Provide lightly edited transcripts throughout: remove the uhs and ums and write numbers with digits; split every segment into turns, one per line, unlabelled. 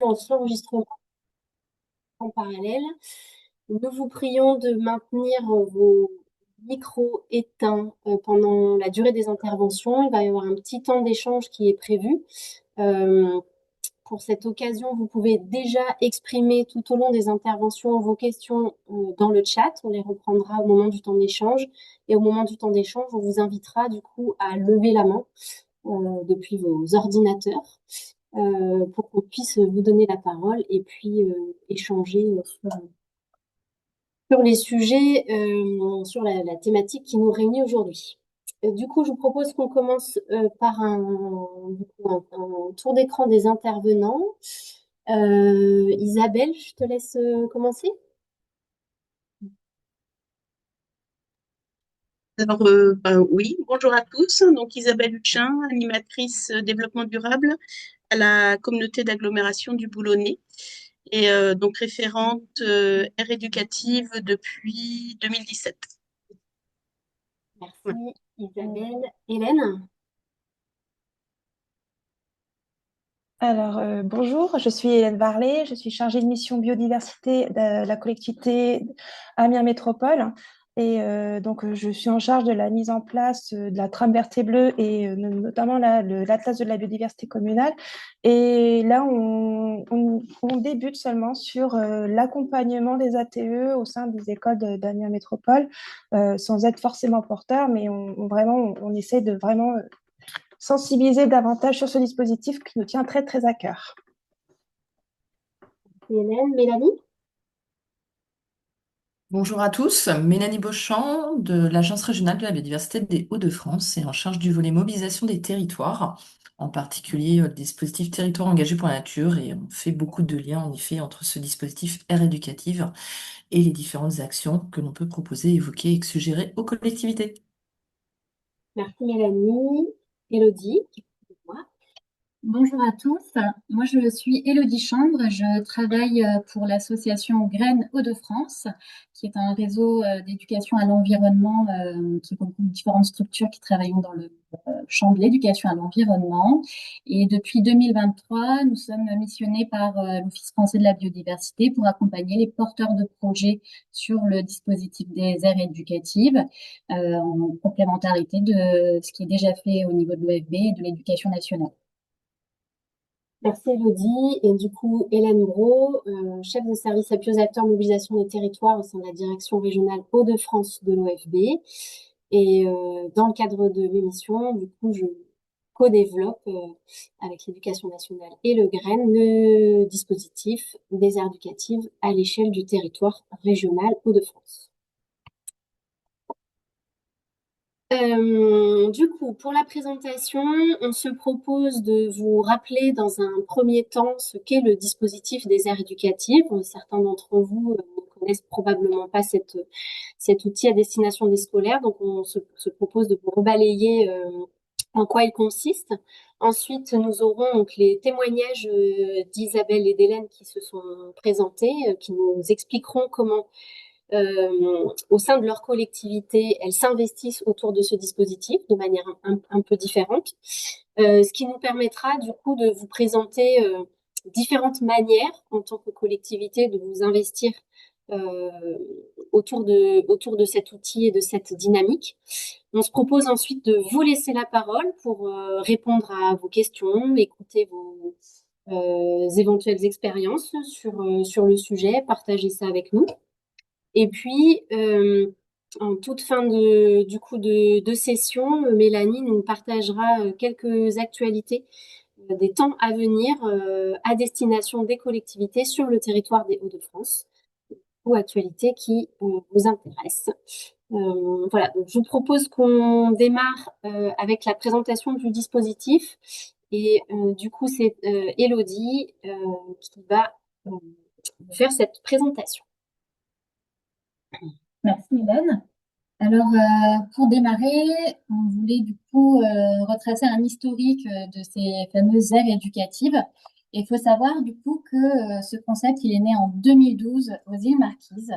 enregistrement en parallèle. Nous vous prions de maintenir vos micros éteints pendant la durée des interventions. Il va y avoir un petit temps d'échange qui est prévu. Euh, pour cette occasion, vous pouvez déjà exprimer tout au long des interventions vos questions dans le chat. On les reprendra au moment du temps d'échange. Et au moment du temps d'échange, on vous invitera du coup à lever la main depuis vos ordinateurs pour qu'on puisse vous donner la parole et puis échanger sur les sujets, sur la thématique qui nous réunit aujourd'hui. Du coup, je vous propose qu'on commence par un tour d'écran des intervenants. Isabelle, je te laisse commencer.
Oui, bonjour à tous. Donc Isabelle Huchin, animatrice développement durable à la communauté d'agglomération du Boulonnais et donc référente aire éducative depuis 2017. Ouais.
Merci Isabelle. Hélène?
Alors, bonjour, je suis Hélène Varlet, je suis chargée de mission biodiversité de la collectivité Amiens Métropole. Et donc, je suis en charge de la mise en place de la trame verte et bleue et notamment l'Atlas de la biodiversité communale. Et là, on débute seulement sur l'accompagnement des ATE au sein des écoles d'Amiens Métropole, sans être forcément porteur, mais on essaie de vraiment sensibiliser davantage sur ce dispositif qui nous tient très, très à cœur.
Hélène, Mélanie?
Bonjour à tous, Mélanie Beauchamp de l'Agence régionale de la biodiversité des Hauts-de-France et en charge du volet mobilisation des territoires, en particulier le dispositif Territoire engagé pour la nature, et on fait beaucoup de liens en effet entre ce dispositif aire éducative et les différentes actions que l'on peut proposer, évoquer et suggérer aux collectivités.
Merci Mélanie. Élodie?
Bonjour à tous, moi je suis Élodie Chambre, je travaille pour l'association Graines Hauts-de-France, qui est un réseau d'éducation à l'environnement qui regroupe différentes structures qui travaillent dans le champ de l'éducation à l'environnement. Et depuis 2023, nous sommes missionnés par l'Office français de la biodiversité pour accompagner les porteurs de projets sur le dispositif des aires éducatives, en complémentarité de ce qui est déjà fait au niveau de l'OFB et de l'éducation nationale.
Merci Elodie. Et du coup, Hélène Brault, chef de service appui aux acteurs mobilisation des territoires au sein de la direction régionale Hauts-de-France de l'OFB. Et dans le cadre de mes missions, du coup, je co-développe avec l'éducation nationale et le GREN le dispositif des aires éducatives à l'échelle du territoire régional Hauts-de-France. Du coup, pour la présentation, on se propose de vous rappeler dans un premier temps ce qu'est le dispositif des aires éducatives. Certains d'entre vous ne connaissent probablement pas cet outil à destination des scolaires, donc on se propose de vous rebalayer en quoi il consiste. Ensuite, nous aurons donc les témoignages d'Isabelle et d'Hélène qui se sont présentés, qui nous expliqueront comment au sein de leur collectivité, elles s'investissent autour de ce dispositif de manière un peu différente, ce qui nous permettra du coup de vous présenter différentes manières en tant que collectivité de vous investir euh, autour de cet outil et de cette dynamique. On se propose ensuite de vous laisser la parole pour répondre à vos questions, écouter vos éventuelles expériences sur le sujet, partager ça avec nous. Et puis, en toute fin de session, Mélanie nous partagera quelques actualités des temps à venir à destination des collectivités sur le territoire des Hauts-de-France ou actualités qui vous intéressent. Voilà, donc je vous propose qu'on démarre avec la présentation du dispositif. Et du coup, c'est Élodie qui va faire cette présentation.
Merci Hélène. Alors, pour démarrer, on voulait du coup retracer un historique de ces fameuses aires éducatives. Et il faut savoir du coup que ce concept, il est né en 2012 aux îles Marquises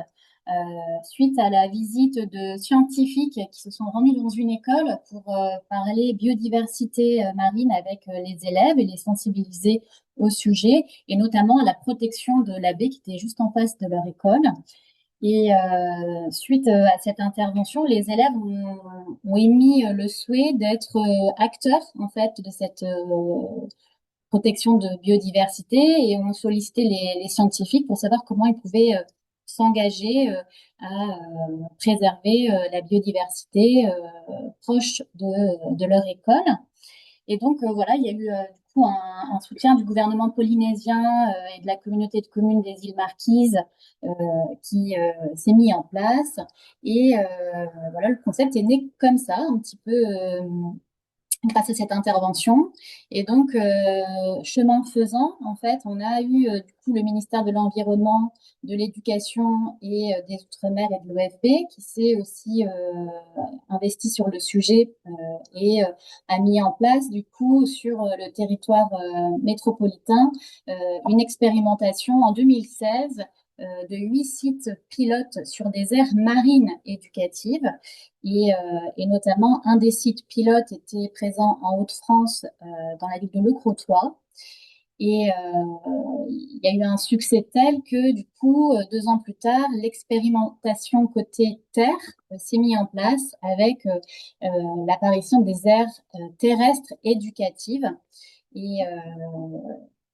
suite à la visite de scientifiques qui se sont rendus dans une école pour parler biodiversité marine avec les élèves et les sensibiliser au sujet, et notamment à la protection de la baie qui était juste en face de leur école. Et suite à cette intervention, les élèves ont émis le souhait d'être acteurs en fait de cette protection de biodiversité et ont sollicité les scientifiques pour savoir comment ils pouvaient s'engager à préserver la biodiversité proche de leur école. Et donc, voilà, il y a eu du coup un soutien du gouvernement polynésien et de la communauté de communes des îles Marquises qui s'est mis en place. Et voilà, le concept est né comme ça, un petit peu grâce à cette intervention. Et donc, chemin faisant, en fait, on a eu du coup le ministère de l'Environnement, de l'Éducation et des Outre-mer et de l'OFB qui s'est aussi investi sur le sujet et a mis en place du coup sur le territoire métropolitain une expérimentation en 2016 de 8 sites pilotes sur des aires marines éducatives et notamment un des sites pilotes était présent en Hauts-de-France dans la ville de Le Crotoy. Et il y a eu un succès tel que, du coup, 2 ans plus tard, l'expérimentation côté terre s'est mise en place avec l'apparition des aires terrestres éducatives. Et,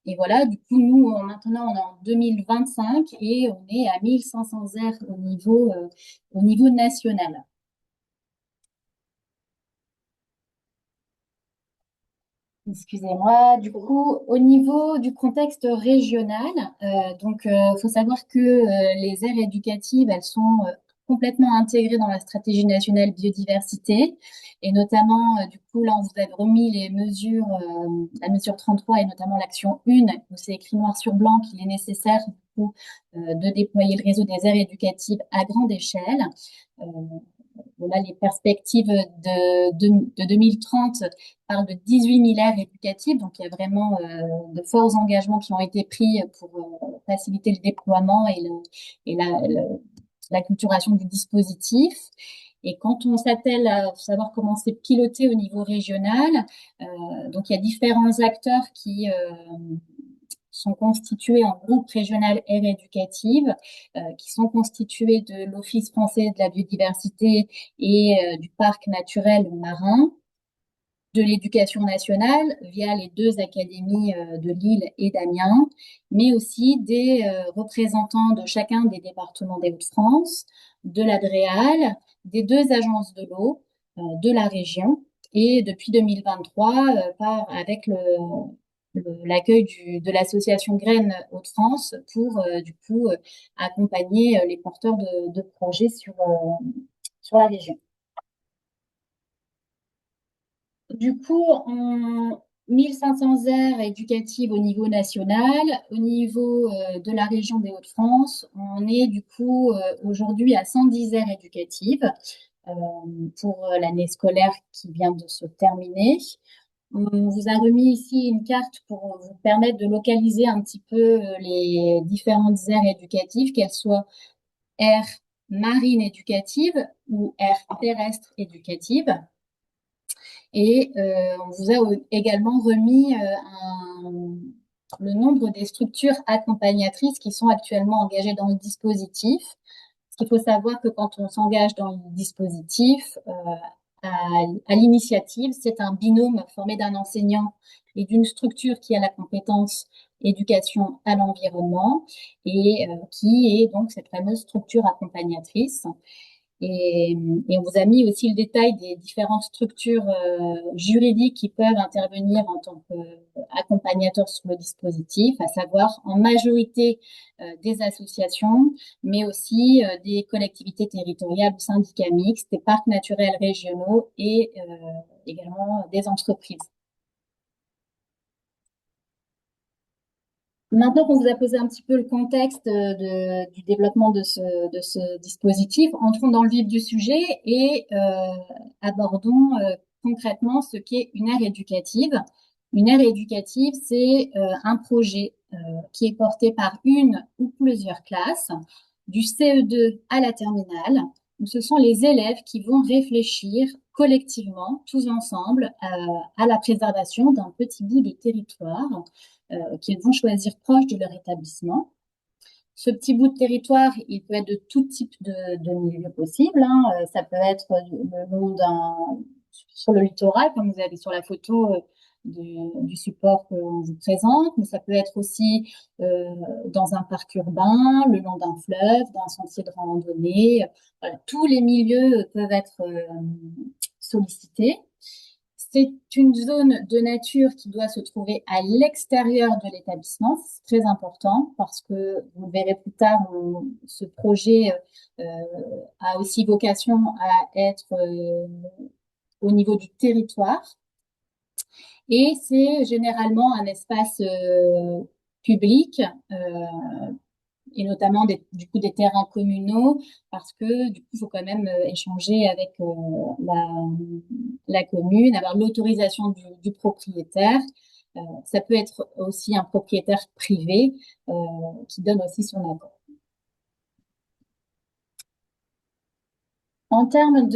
et voilà, du coup, nous, maintenant, on est en 2025 et on est à 1500 aires au niveau national. Excusez-moi. Du coup, au niveau du contexte régional, faut savoir que les aires éducatives, elles sont complètement intégrées dans la stratégie nationale biodiversité, et notamment, du coup, là, on vous a remis les mesures, la mesure 33 et notamment l'action 1, où c'est écrit noir sur blanc qu'il est nécessaire, du coup, de déployer le réseau des aires éducatives à grande échelle. Là, les perspectives de 2030 parlent de 18 000 aires éducatives, donc il y a vraiment de forts engagements qui ont été pris pour faciliter le déploiement et l'acculturation du dispositif. Et quand on s'attelle à savoir comment c'est piloté au niveau régional, donc il y a différents acteurs qui sont constitués en groupe régional aire éducative, qui sont constitués de l'Office français de la biodiversité et du parc naturel marin, de l'éducation nationale via les 2 académies de Lille et d'Amiens, mais aussi des représentants de chacun des départements des Hauts-de-France, de la DREAL, des 2 agences de l'eau de la région, et depuis 2023, avec l'accueil de l'association Graines Hauts-de-France pour du coup accompagner les porteurs de projets sur la région. Du coup, en 1500 aires éducatives au niveau national, au niveau de la région des Hauts-de-France, on est du coup aujourd'hui à 110 aires éducatives pour l'année scolaire qui vient de se terminer. On vous a remis ici une carte pour vous permettre de localiser un petit peu les différentes aires éducatives, qu'elles soient aires marines éducatives ou aires terrestres éducatives. Et on vous a également remis le nombre des structures accompagnatrices qui sont actuellement engagées dans le dispositif. Parce qu'il faut savoir que quand on s'engage dans le dispositif, à l'initiative, c'est un binôme formé d'un enseignant et d'une structure qui a la compétence éducation à l'environnement et qui est donc cette fameuse structure accompagnatrice. Et on vous a mis aussi le détail des différentes structures juridiques qui peuvent intervenir en tant qu'accompagnateurs sur le dispositif, à savoir en majorité des associations, mais aussi des collectivités territoriales ou syndicats mixtes, des parcs naturels régionaux et également des entreprises. Maintenant qu'on vous a posé un petit peu le contexte du développement de ce dispositif, entrons dans le vif du sujet et abordons concrètement ce qu'est une aire éducative. Une aire éducative, c'est un projet qui est porté par une ou plusieurs classes du CE2 à la terminale, où ce sont les élèves qui vont réfléchir collectivement, tous ensemble, à la préservation d'un petit bout de territoire qu'ils vont choisir proche de leur établissement. Ce petit bout de territoire, il peut être de tout type de milieu possible, hein. Ça peut être le long sur le littoral, comme vous avez sur la photo du support qu'on vous présente, mais ça peut être aussi dans un parc urbain, le long d'un fleuve, d'un sentier de randonnée. Voilà, tous les milieux peuvent être sollicités. C'est une zone de nature qui doit se trouver à l'extérieur de l'établissement. C'est très important parce que vous verrez plus tard, ce projet a aussi vocation à être au niveau du territoire. Et c'est généralement un espace public et notamment du coup des terrains communaux, parce que du coup, il faut quand même échanger avec la commune, avoir l'autorisation du propriétaire. Ça peut être aussi un propriétaire privé qui donne aussi son accord. En termes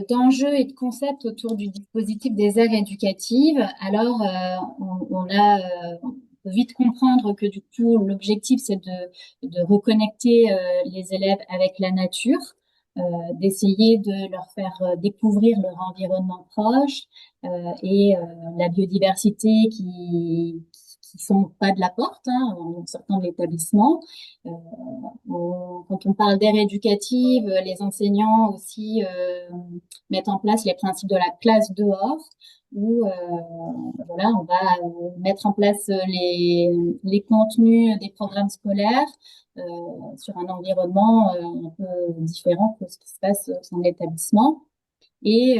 d'enjeux et de concepts autour du dispositif des aires éducatives, alors on peut vite comprendre que du coup l'objectif c'est de reconnecter les élèves avec la nature, d'essayer de leur faire découvrir leur environnement proche et la biodiversité qui sont pas de la porte, hein, en sortant de l'établissement. Quand on parle d'aire éducative, les enseignants aussi mettent en place les principes de la classe dehors, où voilà, on va mettre en place les contenus des programmes scolaires sur un environnement un peu différent que ce qui se passe au sein de l'établissement. Et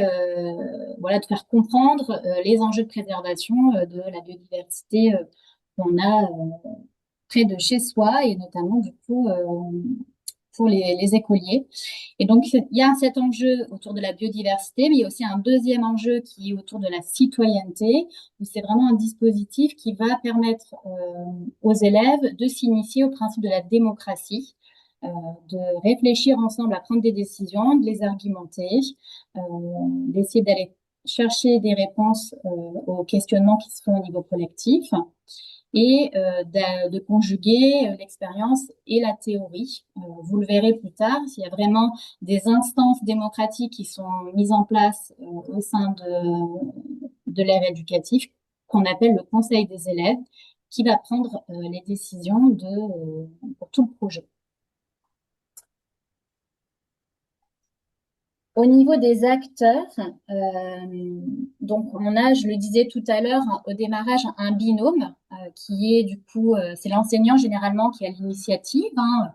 voilà, de faire comprendre les enjeux de préservation de la biodiversité qu'on a près de chez soi et notamment du coup pour les écoliers. Et donc, il y a cet enjeu autour de la biodiversité, mais il y a aussi un deuxième enjeu qui est autour de la citoyenneté, où c'est vraiment un dispositif qui va permettre aux élèves de s'initier au principe de la démocratie, de réfléchir ensemble à prendre des décisions, de les argumenter, d'essayer d'aller chercher des réponses aux questionnements qui se font au niveau collectif et de conjuguer l'expérience et la théorie. Vous le verrez plus tard, s'il y a vraiment des instances démocratiques qui sont mises en place au sein de l'ère éducative, qu'on appelle le conseil des élèves, qui va prendre les décisions pour tout le projet. Au niveau des acteurs, donc on a, je le disais tout à l'heure, au démarrage, un binôme qui est du coup, c'est l'enseignant généralement qui a l'initiative, hein,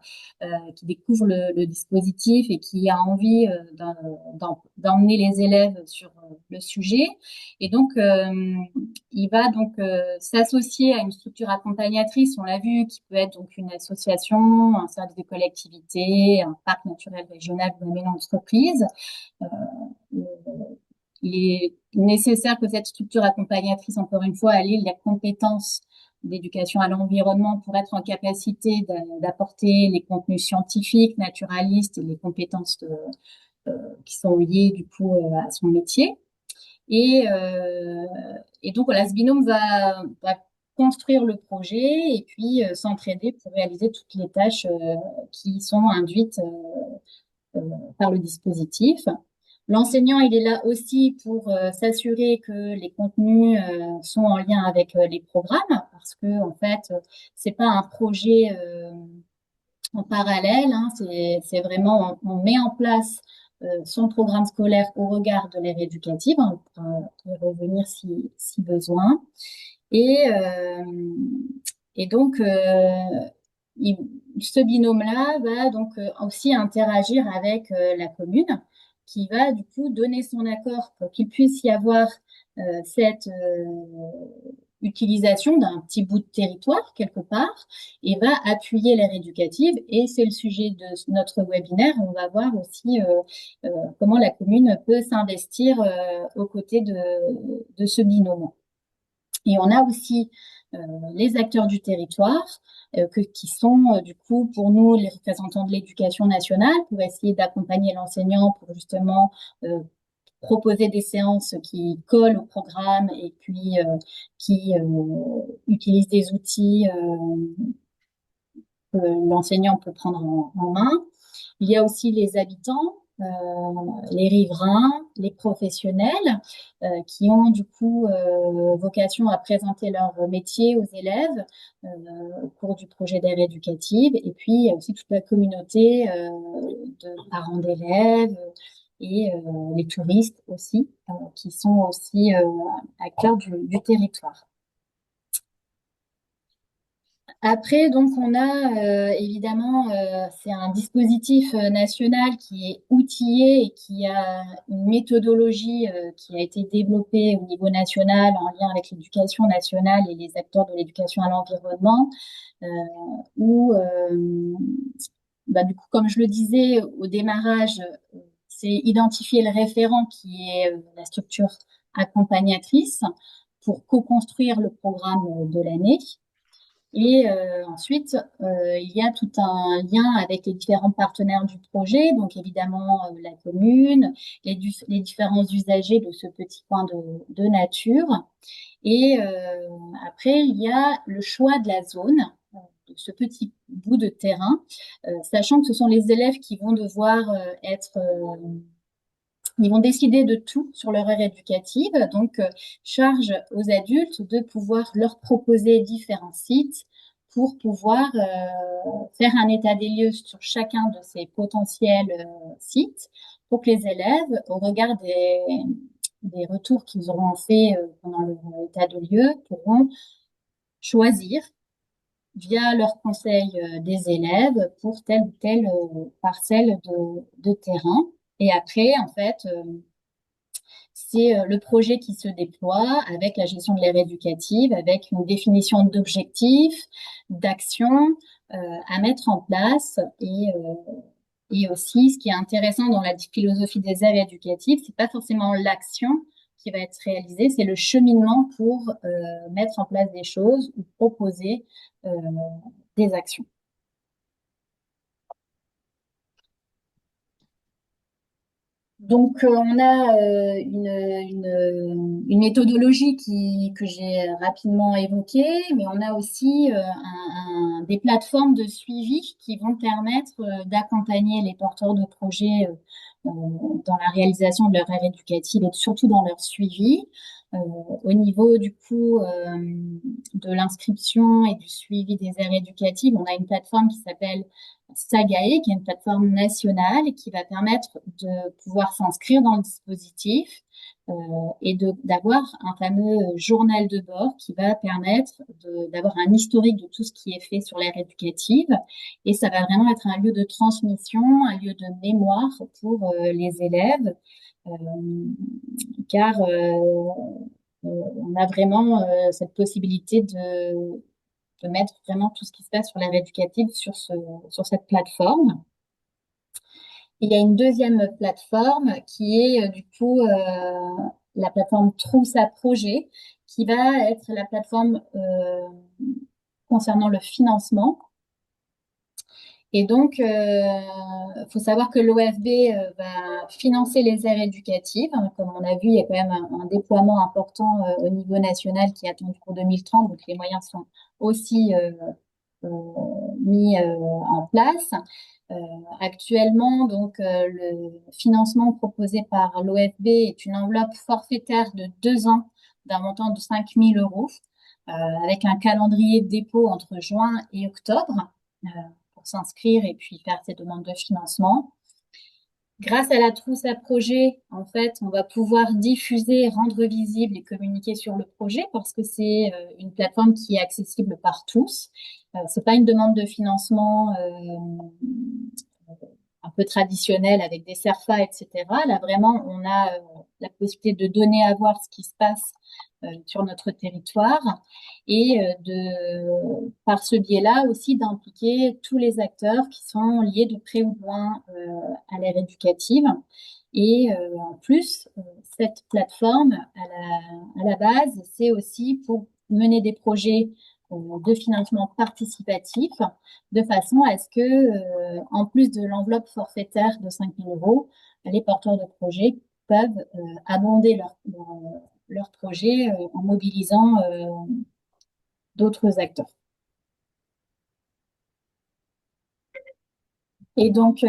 qui découvre le dispositif et qui a envie d'emmener les élèves sur le sujet. Et donc, il va donc s'associer à une structure accompagnatrice, on l'a vu, qui peut être donc une association, un service de collectivité, un parc naturel régional ou même une entreprise. Il est nécessaire que cette structure accompagnatrice, encore une fois, allie les compétences d'éducation à l'environnement pour être en capacité d'apporter les contenus scientifiques, naturalistes et les compétences qui sont liées du coup à son métier. Et donc voilà, ce binôme va construire le projet et puis s'entraider pour réaliser toutes les tâches qui sont induites par le dispositif. L'enseignant, il est là aussi pour s'assurer que les contenus sont en lien avec les programmes, parce que en fait, c'est pas un projet en parallèle, hein, c'est vraiment on met en place son programme scolaire au regard de l'ère éducative, hein, on pourra y revenir si besoin. Et donc ce binôme-là va donc aussi interagir avec la commune, qui va du coup donner son accord pour qu'il puisse y avoir cette utilisation d'un petit bout de territoire quelque part et va appuyer l'ère éducative. Et c'est le sujet de notre webinaire. On va voir aussi comment la commune peut s'investir aux côtés de ce binôme. Et on a aussi les acteurs du territoire, qui sont du coup pour nous les représentants de l'éducation nationale, pour essayer d'accompagner l'enseignant pour justement proposer des séances qui collent au programme et puis qui utilisent des outils que l'enseignant peut prendre en main. Il y a aussi les habitants, les riverains, les professionnels qui ont du coup vocation à présenter leur métier aux élèves au cours du projet d'aire éducative. Et puis, il y a aussi toute la communauté de parents d'élèves et les touristes aussi, qui sont aussi acteurs du territoire. Après, donc, on a évidemment, c'est un dispositif national qui est outillé et qui a une méthodologie qui a été développée au niveau national en lien avec l'éducation nationale et les acteurs de l'éducation à l'environnement, où, du coup, comme je le disais au démarrage, c'est identifier le référent qui est la structure accompagnatrice pour co-construire le programme de l'année. Et ensuite, il y a tout un lien avec les différents partenaires du projet, donc évidemment la commune, les différents usagers de ce petit coin de nature. Et après, il y a le choix de la zone, de ce petit bout de terrain, sachant que ce sont les élèves qui vont devoir ils vont décider de tout sur leur aire éducative, donc charge aux adultes de pouvoir leur proposer différents sites pour pouvoir faire un état des lieux sur chacun de ces potentiels sites, pour que les élèves, au regard des retours qu'ils auront fait pendant leur état de lieu, pourront choisir via leur conseil des élèves pour telle ou telle parcelle de terrain. Et après, en fait, c'est le projet qui se déploie avec la gestion de l'aire éducative, avec une définition d'objectifs, d'actions à mettre en place. Et aussi, ce qui est intéressant dans la philosophie des aires éducatives, c'est pas forcément l'action qui va être réalisée, c'est le cheminement pour mettre en place des choses ou proposer des actions. Donc, on a une méthodologie que j'ai rapidement évoquée, mais on a aussi des plateformes de suivi qui vont permettre d'accompagner les porteurs de projets dans la réalisation de leur aire éducative et surtout dans leur suivi. Au niveau du coup de l'inscription et du suivi des aires éducatives, on a une plateforme qui s'appelle Sagae, qui est une plateforme nationale et qui va permettre de pouvoir s'inscrire dans le dispositif et d'avoir un fameux journal de bord qui va permettre d'avoir un historique de tout ce qui est fait sur l'aire éducative. Et ça va vraiment être un lieu de transmission, un lieu de mémoire pour les élèves, car on a vraiment cette possibilité de mettre vraiment tout ce qui se passe sur l'aire éducative sur cette plateforme. Il y a une deuxième plateforme qui est du coup la plateforme Trousse à projet, qui va être la plateforme concernant le financement. Et donc, faut savoir que l'OFB va financer les aires éducatives. Comme on a vu, il y a quand même un déploiement important au niveau national qui est attendu pour 2030, donc les moyens sont aussi mis en place. Actuellement, donc, le financement proposé par l'OFB est une enveloppe forfaitaire de 2 ans d'un montant de 5 000 euros, avec un calendrier de dépôt entre juin et octobre pour s'inscrire et puis faire ses demandes de financement. Grâce à la trousse à projet, en fait, on va pouvoir diffuser, rendre visible et communiquer sur le projet parce que c'est une plateforme qui est accessible par tous. C'est pas une demande de financement un peu traditionnelle avec des CERFA, etc. Là, vraiment, on a la possibilité de donner à voir ce qui se passe sur notre territoire et par ce biais-là aussi d'impliquer tous les acteurs qui sont liés de près ou de loin à l'ère éducative. Et en plus, cette plateforme, à la base, c'est aussi pour mener des projets de financement participatif, de façon à ce que, en plus de l'enveloppe forfaitaire de 5 000 euros, les porteurs de projets peuvent abonder leur projet en mobilisant d'autres acteurs. Et donc,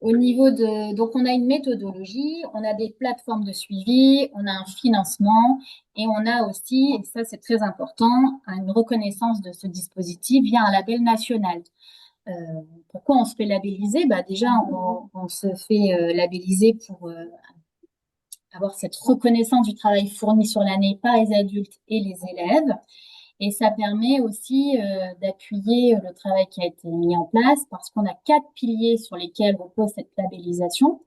au niveau de, donc on a une méthodologie, on a des plateformes de suivi, on a un financement et on a aussi, et ça c'est très important, une reconnaissance de ce dispositif via un label national. Pourquoi on se fait labelliser? Bah déjà, on se fait labelliser pour avoir cette reconnaissance du travail fourni sur l'année par les adultes et les élèves. Et ça permet aussi d'appuyer le travail qui a été mis en place parce qu'on a 4 piliers sur lesquels repose cette labellisation.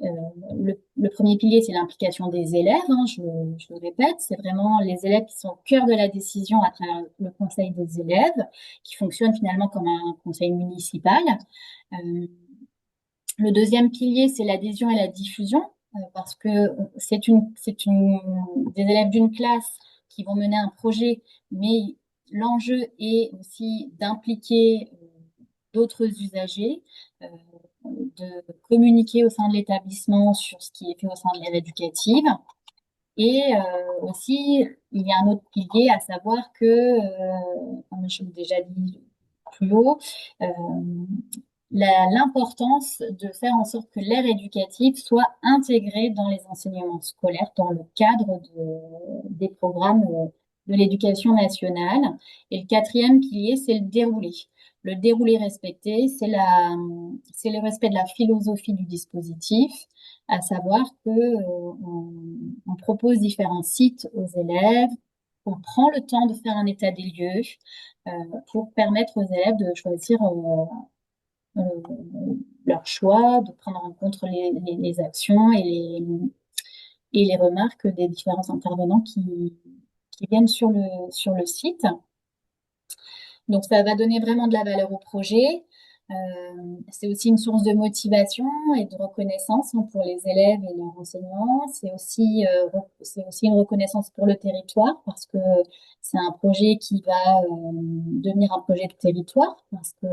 Le premier pilier, c'est l'implication des élèves, hein, je le répète, c'est vraiment les élèves qui sont au cœur de la décision à travers le conseil des élèves, qui fonctionne finalement comme un conseil municipal. Le deuxième pilier, c'est l'adhésion et la diffusion, parce que des élèves d'une classe qui vont mener un projet, mais l'enjeu est aussi d'impliquer d'autres usagers, de communiquer au sein de l'établissement sur ce qui est fait au sein de l'ère éducative. Et aussi, il y a un autre pilier, à savoir que, comme je l'ai déjà dit plus haut, l'importance de faire en sorte que l'ère éducative soit intégrée dans les enseignements scolaires, dans le cadre des programmes de l'éducation nationale. Et le quatrième pilier, c'est le déroulé. Le déroulé respecté, c'est le respect de la philosophie du dispositif, à savoir que on propose différents sites aux élèves, on prend le temps de faire un état des lieux pour permettre aux élèves de choisir leur choix, de prendre en compte les actions et les remarques des différents intervenants qui viennent sur le site. Donc, ça va donner vraiment de la valeur au projet. C'est aussi une source de motivation et de reconnaissance pour les élèves et leurs enseignants. C'est aussi une reconnaissance pour le territoire parce que c'est un projet qui va devenir un projet de territoire parce que,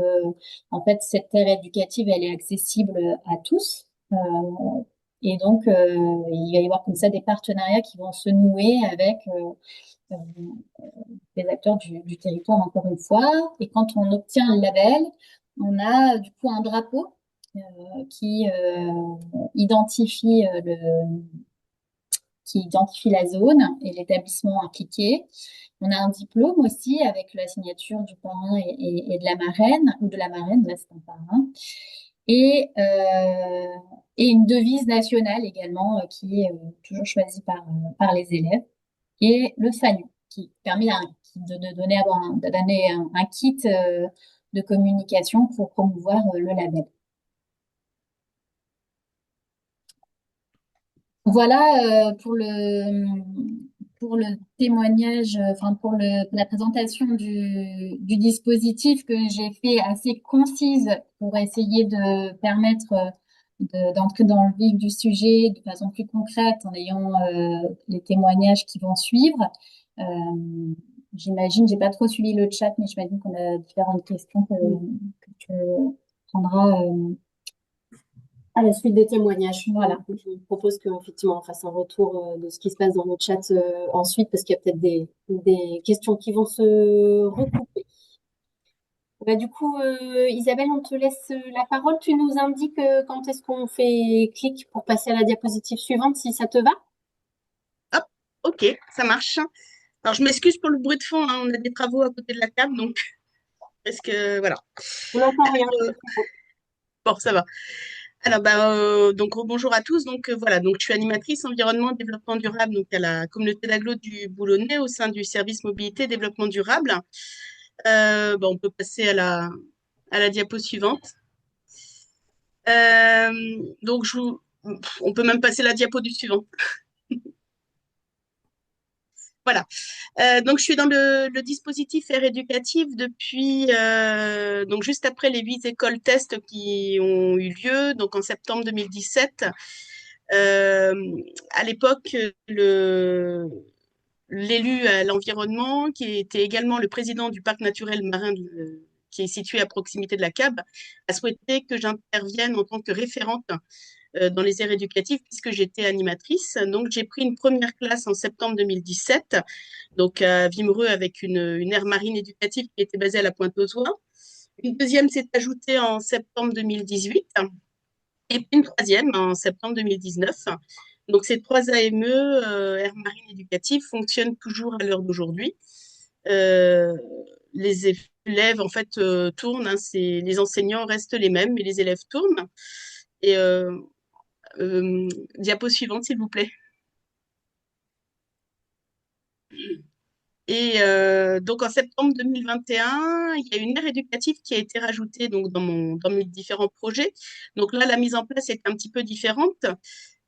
en fait, cette aire éducative, elle est accessible à tous. Et donc, il va y avoir comme ça des partenariats qui vont se nouer avec les acteurs du territoire, encore une fois. Et quand on obtient le label, on a du coup un drapeau qui identifie la zone et l'établissement impliqué. On a un diplôme aussi avec la signature du parrain et de la marraine, ou de la marraine, là c'est un parrain. Et une devise nationale également qui est toujours choisie par les élèves. Et le fanion qui permet de donner un kit de communication pour promouvoir le label. Voilà pour le témoignage, enfin pour la présentation du dispositif que j'ai fait assez concise pour essayer de permettre d'entrer dans le vif du sujet de façon plus concrète en ayant les témoignages qui vont suivre. J'imagine, j'ai pas trop suivi le chat, mais j'imagine qu'on a différentes questions que tu prendras
à la suite des témoignages.
Voilà.
Je vous propose qu'effectivement on fasse un retour de ce qui se passe dans le chat ensuite, parce qu'il y a peut-être des questions qui vont se recouper. Bah, du coup, Isabelle, on te laisse la parole. Tu nous indiques quand est-ce qu'on fait clic pour passer à la diapositive suivante, si ça te va?
Hop, ok, ça marche. Alors, je m'excuse pour le bruit de fond, hein, on a des travaux à côté de la table, donc parce que voilà.
On n'entend rien.
Bon, ça va. Alors, donc bonjour à tous. Donc voilà, donc je suis animatrice environnement développement durable donc à la communauté d'agglo du Boulonnais au sein du service mobilité développement durable. On peut passer à la diapo suivante. Donc on peut même passer la diapo du suivant. Voilà. Donc, je suis dans le dispositif Air éducatif depuis donc juste après les 8 écoles tests qui ont eu lieu, donc en septembre 2017. À l'époque, l'élu à l'environnement, qui était également le président du parc naturel marin qui est situé à proximité de la CAB, a souhaité que j'intervienne en tant que référente dans les aires éducatives puisque j'étais animatrice. Donc, j'ai pris une première classe en septembre 2017, donc à Vimereux avec une aire marine éducative qui était basée à la Pointe-aux-Oies. Une deuxième s'est ajoutée en septembre 2018 et puis une troisième en septembre 2019. Donc, ces trois AME, aires marines éducatives, fonctionnent toujours à l'heure d'aujourd'hui. Euh, les élèves, en fait, tournent, hein, les enseignants restent les mêmes, mais les élèves tournent. Et diapo suivante, s'il vous plaît. Et donc en septembre 2021, il y a une aire éducative qui a été rajoutée donc dans mes différents projets. Donc là, la mise en place est un petit peu différente.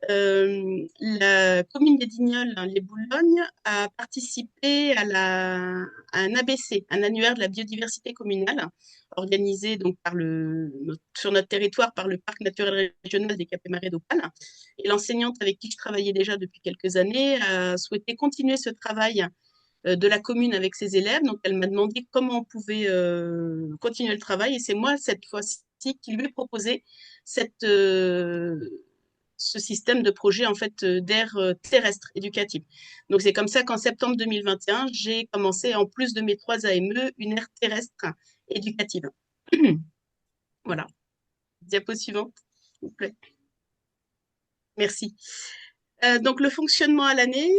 La commune des Dignoles, hein, les Boulognes, a participé à un ABC, un annuaire de la biodiversité communale, organisé donc sur notre territoire par le parc naturel régional des Caps et Marais d'Opale. Et l'enseignante avec qui je travaillais déjà depuis quelques années a souhaité continuer ce travail de la commune avec ses élèves. Donc, elle m'a demandé comment on pouvait continuer le travail. Et c'est moi, cette fois-ci, qui lui ai proposé cette, euh, ce système de projet en fait d'aire terrestre éducative. Donc, c'est comme ça qu'en septembre 2021, j'ai commencé, en plus de mes trois AME, une aire terrestre éducative. Voilà. Diapo suivante, s'il vous plaît. Merci. Donc, le fonctionnement à l'année.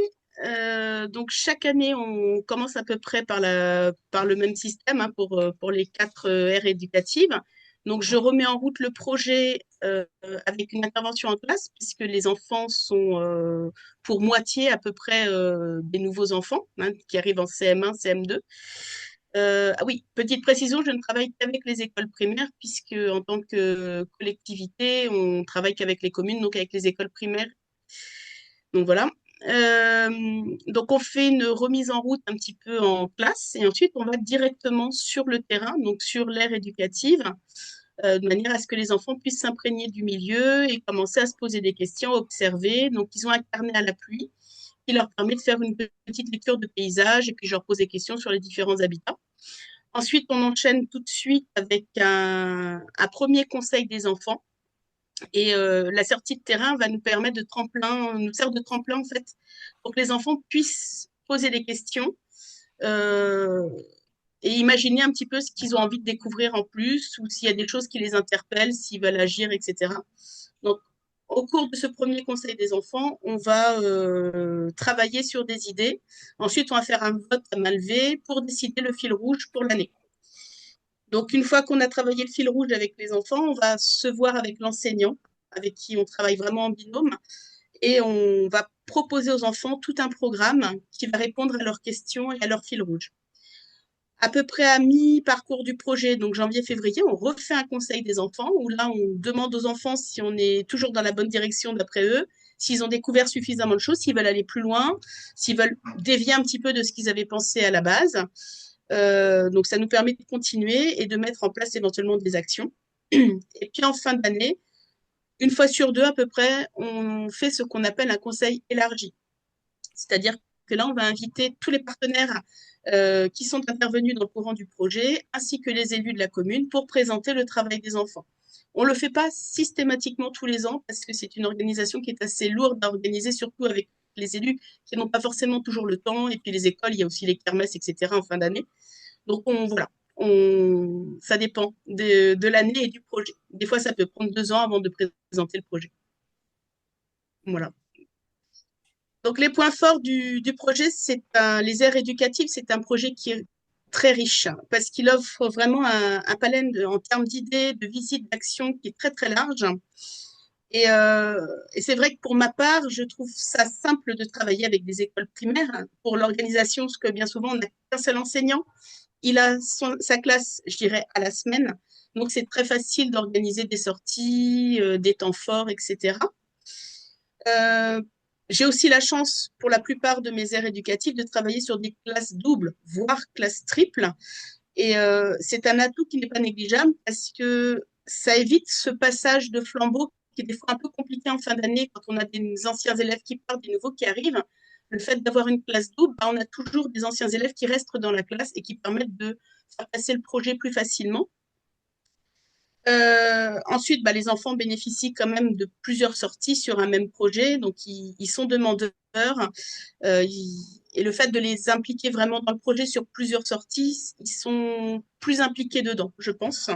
Donc, chaque année, on commence à peu près par le même système hein, pour les quatre aires éducatives. Donc, je remets en route le projet avec une intervention en classe, puisque les enfants sont pour moitié à peu près des nouveaux enfants hein, qui arrivent en CM1, CM2. Ah oui, petite précision, je ne travaille qu'avec les écoles primaires, puisque en tant que collectivité, on travaille qu'avec les communes, donc avec les écoles primaires. Donc voilà. Euh, donc on fait une remise en route un petit peu en classe et ensuite on va directement sur le terrain, donc sur l'aire éducative, de manière à ce que les enfants puissent s'imprégner du milieu et commencer à se poser des questions, observer. Donc ils ont un carnet à la pluie qui leur permet de faire une petite lecture de paysage et puis je leur pose des questions sur les différents habitats. Ensuite, on enchaîne tout de suite avec un premier conseil des enfants. Et la sortie de terrain va nous permettre de tremplin, nous sert de tremplin en fait, pour que les enfants puissent poser des questions euh, et imaginer un petit peu ce qu'ils ont envie de découvrir en plus, ou s'il y a des choses qui les interpellent, s'ils veulent agir, etc. Donc, au cours de ce premier conseil des enfants, on va travailler sur des idées. Ensuite, on va faire un vote à main levée pour décider le fil rouge pour l'année. Donc, une fois qu'on a travaillé le fil rouge avec les enfants, on va se voir avec l'enseignant, avec qui on travaille vraiment en binôme, et on va proposer aux enfants tout un programme qui va répondre à leurs questions et à leur fil rouge. À peu près à mi-parcours du projet, donc janvier-février, on refait un conseil des enfants où là, on demande aux enfants si on est toujours dans la bonne direction d'après eux, s'ils ont découvert suffisamment de choses, s'ils veulent aller plus loin, s'ils veulent dévier un petit peu de ce qu'ils avaient pensé à la base. Donc, ça nous permet de continuer et de mettre en place éventuellement des actions. Et puis, en fin d'année, une fois sur deux à peu près, on fait ce qu'on appelle un conseil élargi. C'est-à-dire que là, on va inviter tous les partenaires qui sont intervenus dans le courant du projet, ainsi que les élus de la commune, pour présenter le travail des enfants. On ne le fait pas systématiquement tous les ans, parce que c'est une organisation qui est assez lourde à organiser, surtout avec les élus qui n'ont pas forcément toujours le temps, et puis les écoles, il y a aussi les kermesses, etc. en fin d'année. Donc, voilà, ça dépend de l'année et du projet. Des fois, ça peut prendre 2 ans avant de présenter le projet. Voilà. Donc, les points forts du projet, les aires éducatives, c'est un projet qui est très riche parce qu'il offre vraiment un palais en termes d'idées, de visites, d'actions qui est très, très large. Et c'est vrai que pour ma part, je trouve ça simple de travailler avec des écoles primaires pour l'organisation, parce que bien souvent, on n'a qu'un seul enseignant. Il a sa classe, je dirais, à la semaine. Donc, c'est très facile d'organiser des sorties, des temps forts, etc. Euh, j'ai aussi la chance, pour la plupart de mes aires éducatives, de travailler sur des classes doubles, voire classes triples. Et c'est un atout qui n'est pas négligeable parce que ça évite ce passage de flambeau qui est des fois un peu compliqué en fin d'année quand on a des anciens élèves qui partent, des nouveaux qui arrivent. le fait d'avoir une classe double, on a toujours des anciens élèves qui restent dans la classe et qui permettent de faire passer le projet plus facilement. Ensuite, les enfants bénéficient quand même de plusieurs sorties sur un même projet, donc ils sont demandeurs. Et le fait de les impliquer vraiment dans le projet sur plusieurs sorties, ils sont plus impliqués dedans, je pense.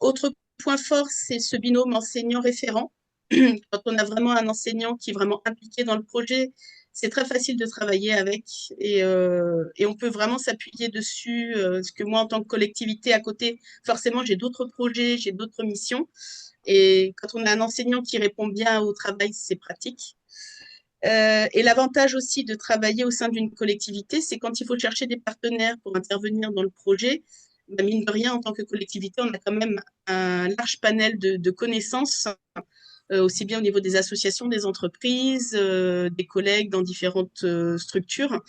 Autre point fort, c'est ce binôme enseignant-référent. Quand on a vraiment un enseignant qui est vraiment impliqué dans le projet, c'est très facile de travailler avec et on peut vraiment s'appuyer dessus. Parce que moi, en tant que collectivité à côté, forcément, j'ai d'autres projets, j'ai d'autres missions. Et quand on a un enseignant qui répond bien au travail, c'est pratique. Et l'avantage aussi de travailler au sein d'une collectivité, c'est quand il faut chercher des partenaires pour intervenir dans le projet, mine de rien, en tant que collectivité, on a quand même un large panel de connaissances, aussi bien au niveau des associations, des entreprises, des collègues dans différentes structures.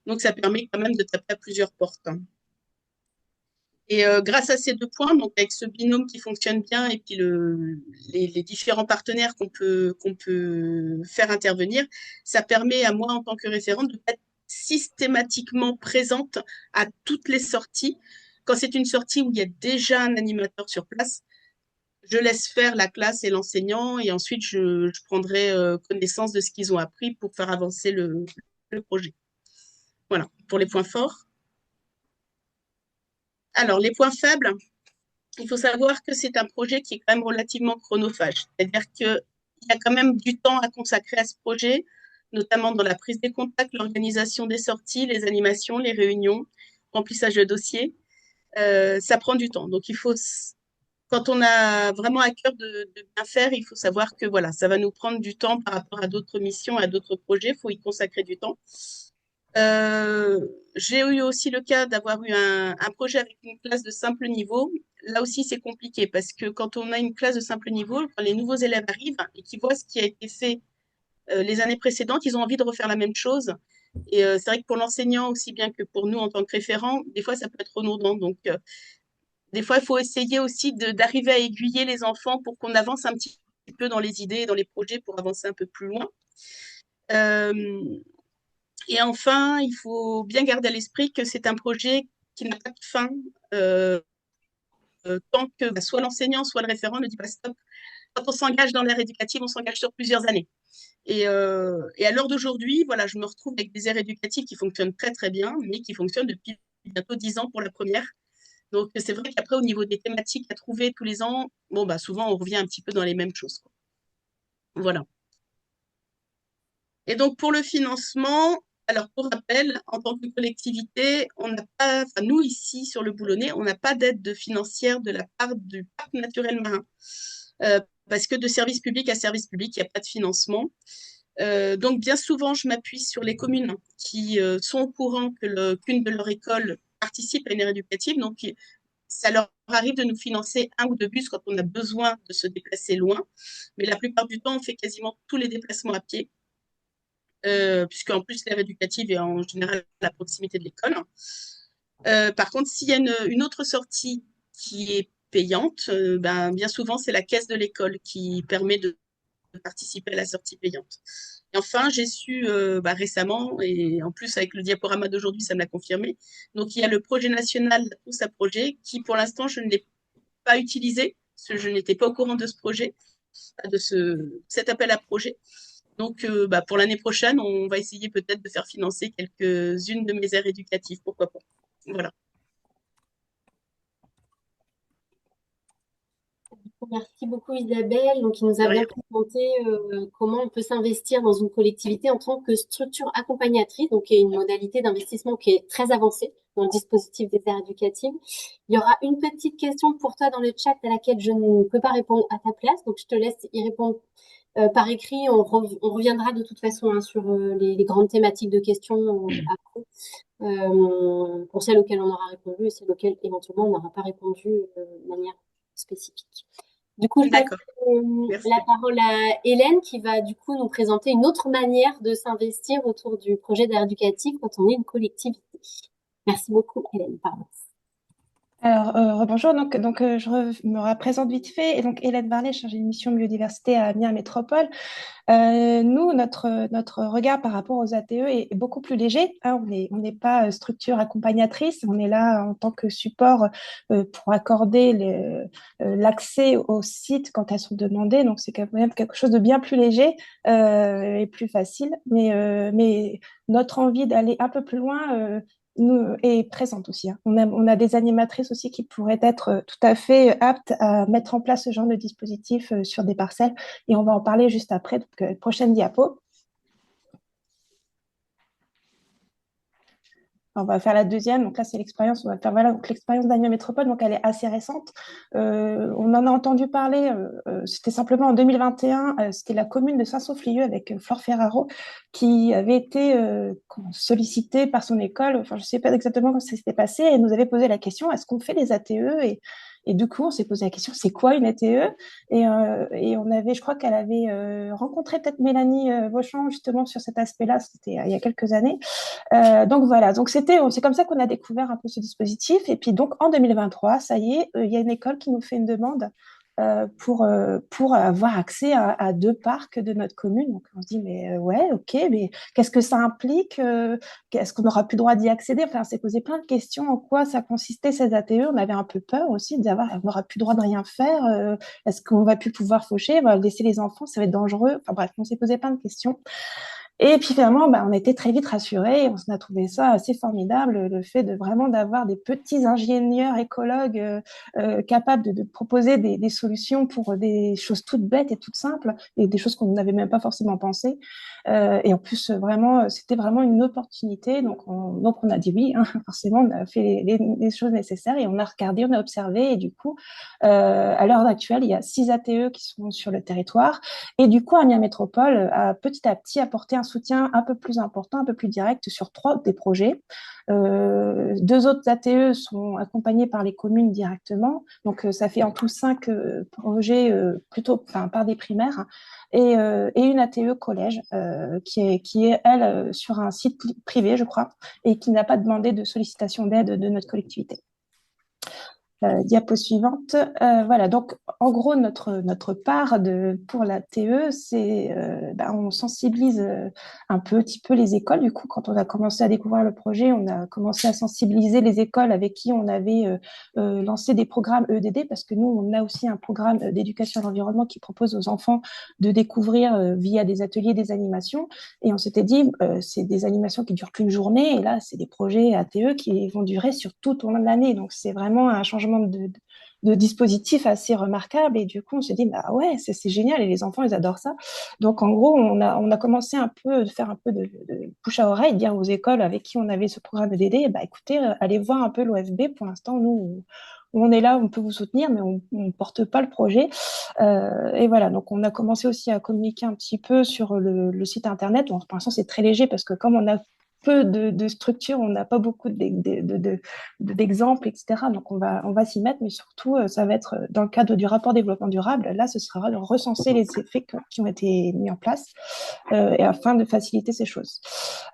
Donc, ça permet quand même de taper à plusieurs portes. Et grâce à ces deux points, donc avec ce binôme qui fonctionne bien et puis les différents partenaires qu'on peut faire intervenir, ça permet à moi, en tant que référente, de être systématiquement présente à toutes les sorties. Quand c'est une sortie où il y a déjà un animateur sur place, je laisse faire la classe et l'enseignant et ensuite je prendrai connaissance de ce qu'ils ont appris pour faire avancer le projet. Voilà, pour les points forts. Alors, les points faibles, il faut savoir que c'est un projet qui est quand même relativement chronophage. C'est-à-dire qu'il y a quand même du temps à consacrer à ce projet, notamment dans la prise des contacts, l'organisation des sorties, les animations, les réunions, remplissage de dossiers. Ça prend du temps. Donc, quand on a vraiment à cœur de bien faire, il faut savoir que voilà, ça va nous prendre du temps par rapport à d'autres missions, à d'autres projets. Il faut y consacrer du temps. Euh, j'ai eu aussi le cas d'avoir eu un projet avec une classe de simple niveau. Là aussi, c'est compliqué parce que quand on a une classe de simple niveau, quand les nouveaux élèves arrivent et qu'ils voient ce qui a été fait les années précédentes, ils ont envie de refaire la même chose. Et c'est vrai que pour l'enseignant, aussi bien que pour nous en tant que référents, des fois, ça peut être redondant. Donc, des fois, il faut essayer aussi d'arriver à aiguiller les enfants pour qu'on avance un petit peu dans les idées, dans les projets pour avancer un peu plus loin. Et enfin, il faut bien garder à l'esprit que c'est un projet qui n'a pas de fin tant que soit l'enseignant, soit le référent ne dit pas stop. Quand on s'engage dans l'ère éducative, on s'engage sur plusieurs années. Et à l'heure d'aujourd'hui, voilà, je me retrouve avec des aires éducatives qui fonctionnent très très bien, mais qui fonctionnent depuis bientôt 10 ans pour la première. Donc c'est vrai qu'après, au niveau des thématiques à trouver tous les ans, souvent on revient un petit peu dans les mêmes choses, quoi. Voilà. Et donc, pour le financement, alors pour rappel, en tant que collectivité, on n'a pas, enfin, nous ici sur le Boulonnais, on n'a pas d'aide financière de la part du parc naturel marin. Parce que de service public à service public, il n'y a pas de financement. Donc, bien souvent, je m'appuie sur les communes qui sont au courant qu'une de leurs écoles participe à une aire éducative. Donc, ça leur arrive de nous financer un ou deux bus quand on a besoin de se déplacer loin. Mais la plupart du temps, on fait quasiment tous les déplacements à pied. Puisqu'en plus l'aire éducative est en général à la proximité de l'école. Par contre, s'il y a une autre sortie qui est payante, bien souvent c'est la caisse de l'école qui permet de participer à la sortie payante. Et enfin, j'ai su récemment, et en plus avec le diaporama d'aujourd'hui, ça me l'a confirmé, donc il y a le projet national Tous à projet qui pour l'instant je ne l'ai pas utilisé, parce que je n'étais pas au courant de ce projet, de cet appel à projet. Donc, pour l'année prochaine, on va essayer peut-être de faire financer quelques-unes de mes aires éducatives, pourquoi pas. Voilà.
Merci beaucoup Isabelle, donc, qui nous a bien présenté comment on peut s'investir dans une collectivité en tant que structure accompagnatrice, donc qui est une modalité d'investissement qui est très avancée dans le dispositif des aires éducatives. Il y aura une petite question pour toi dans le chat à laquelle je ne peux pas répondre à ta place, donc je te laisse y répondre par écrit. On reviendra de toute façon sur les grandes thématiques de questions après, pour celles auxquelles on aura répondu et celles auxquelles éventuellement on n'aura pas répondu de manière spécifique. Du coup, je passe la parole à Hélène qui va du coup nous présenter une autre manière de s'investir autour du projet d'aire éducative quand on est une collectivité. Merci beaucoup Hélène, pardon.
Alors, rebonjour. Me présente vite fait. Et donc, Hélène Varlet, chargée de mission biodiversité à Amiens Métropole. Nous, notre regard par rapport aux ATE est beaucoup plus léger, hein. On n'est pas structure accompagnatrice. On est là en tant que support pour accorder l'accès aux sites quand elles sont demandées. Donc, c'est quand même quelque chose de bien plus léger et plus facile. Mais notre envie d'aller un peu plus loin est présente aussi, hein. On a des animatrices aussi qui pourraient être tout à fait aptes à mettre en place ce genre de dispositif sur des parcelles. Et on va en parler juste après. Donc, prochaine diapo. On va faire la deuxième. Donc là, c'est l'expérience. On va faire voilà, donc l'expérience d'Amiens Métropole. Donc elle est assez récente. On en a entendu parler. C'était simplement en 2021. C'était la commune de Saint-Sauflieu avec Flore Ferraro qui avait été sollicitée par son école. Enfin, je ne sais pas exactement comment ça s'était passé. Elle nous avait posé la question, est-ce qu'on fait des ATE et du coup, on s'est posé la question, c'est quoi une ATE? Et on avait, je crois qu'elle avait rencontré peut-être Mélanie Vauchon justement sur cet aspect-là. C'était il y a quelques années. Donc voilà, donc c'est comme ça qu'on a découvert un peu ce dispositif. Et puis donc en 2023, ça y est, il y a une école qui nous fait une demande pour avoir accès à deux parcs de notre commune. Donc on se dit, mais ouais, ok, mais qu'est-ce que ça implique? Est-ce qu'on n'aura plus le droit d'y accéder? Enfin, on s'est posé plein de questions en quoi ça consistait ces ATE. On avait un peu peur aussi de dire, on n'aura plus le droit de rien faire. Est-ce qu'on va plus pouvoir faucher? On va laisser les enfants, ça va être dangereux. Enfin bref, on s'est posé plein de questions. Et puis finalement, on était très vite rassurés. On a trouvé ça assez formidable, le fait de vraiment d'avoir des petits ingénieurs écologues capables de proposer des solutions pour des choses toutes bêtes et toutes simples, et des choses qu'on n'avait même pas forcément pensé. Et en plus, vraiment, c'était vraiment une opportunité. Donc on a dit oui, hein, forcément, on a fait les choses nécessaires et on a regardé, on a observé. Et du coup, à l'heure actuelle, il y a 6 ATE qui sont sur le territoire. Et du coup, Amiens Métropole a petit à petit apporté un soutien un peu plus important, un peu plus direct sur 3 des projets. 2 autres ATE sont accompagnés par les communes directement. Donc, ça fait en tout 5 projets plutôt par des primaires et une ATE collège qui est, elle, sur un site privé, je crois, et qui n'a pas demandé de sollicitation d'aide de notre collectivité. Diapo suivante. Voilà, donc en gros, notre part pour la TE, c'est on sensibilise un petit peu les écoles. Du coup, quand on a commencé à découvrir le projet, on a commencé à sensibiliser les écoles avec qui on avait lancé des programmes EDD, parce que nous, on a aussi un programme d'éducation à l'environnement qui propose aux enfants de découvrir via des ateliers, des animations. Et on s'était dit, c'est des animations qui durent qu'une journée, et là, c'est des projets ATE qui vont durer sur tout au long de l'année. Donc, c'est vraiment un changement de dispositif assez remarquable. Et du coup, on s'est dit, bah ouais, c'est génial, et les enfants, ils adorent ça. Donc, en gros, on a commencé un peu de faire un peu de bouche à oreille, dire aux écoles avec qui on avait ce programme de DD, bah écoutez, allez voir un peu l'OFB. Pour l'instant, nous, on est là, on peut vous soutenir, mais on ne porte pas le projet. Et voilà, donc on a commencé aussi à communiquer un petit peu sur le site internet. Bon, pour l'instant, c'est très léger parce que comme on a peu de structures, on n'a pas beaucoup d'exemples, etc. Donc on va s'y mettre, mais surtout, ça va être dans le cadre du rapport développement durable. Là, ce sera de recenser les effets qui ont été mis en place et afin de faciliter ces choses.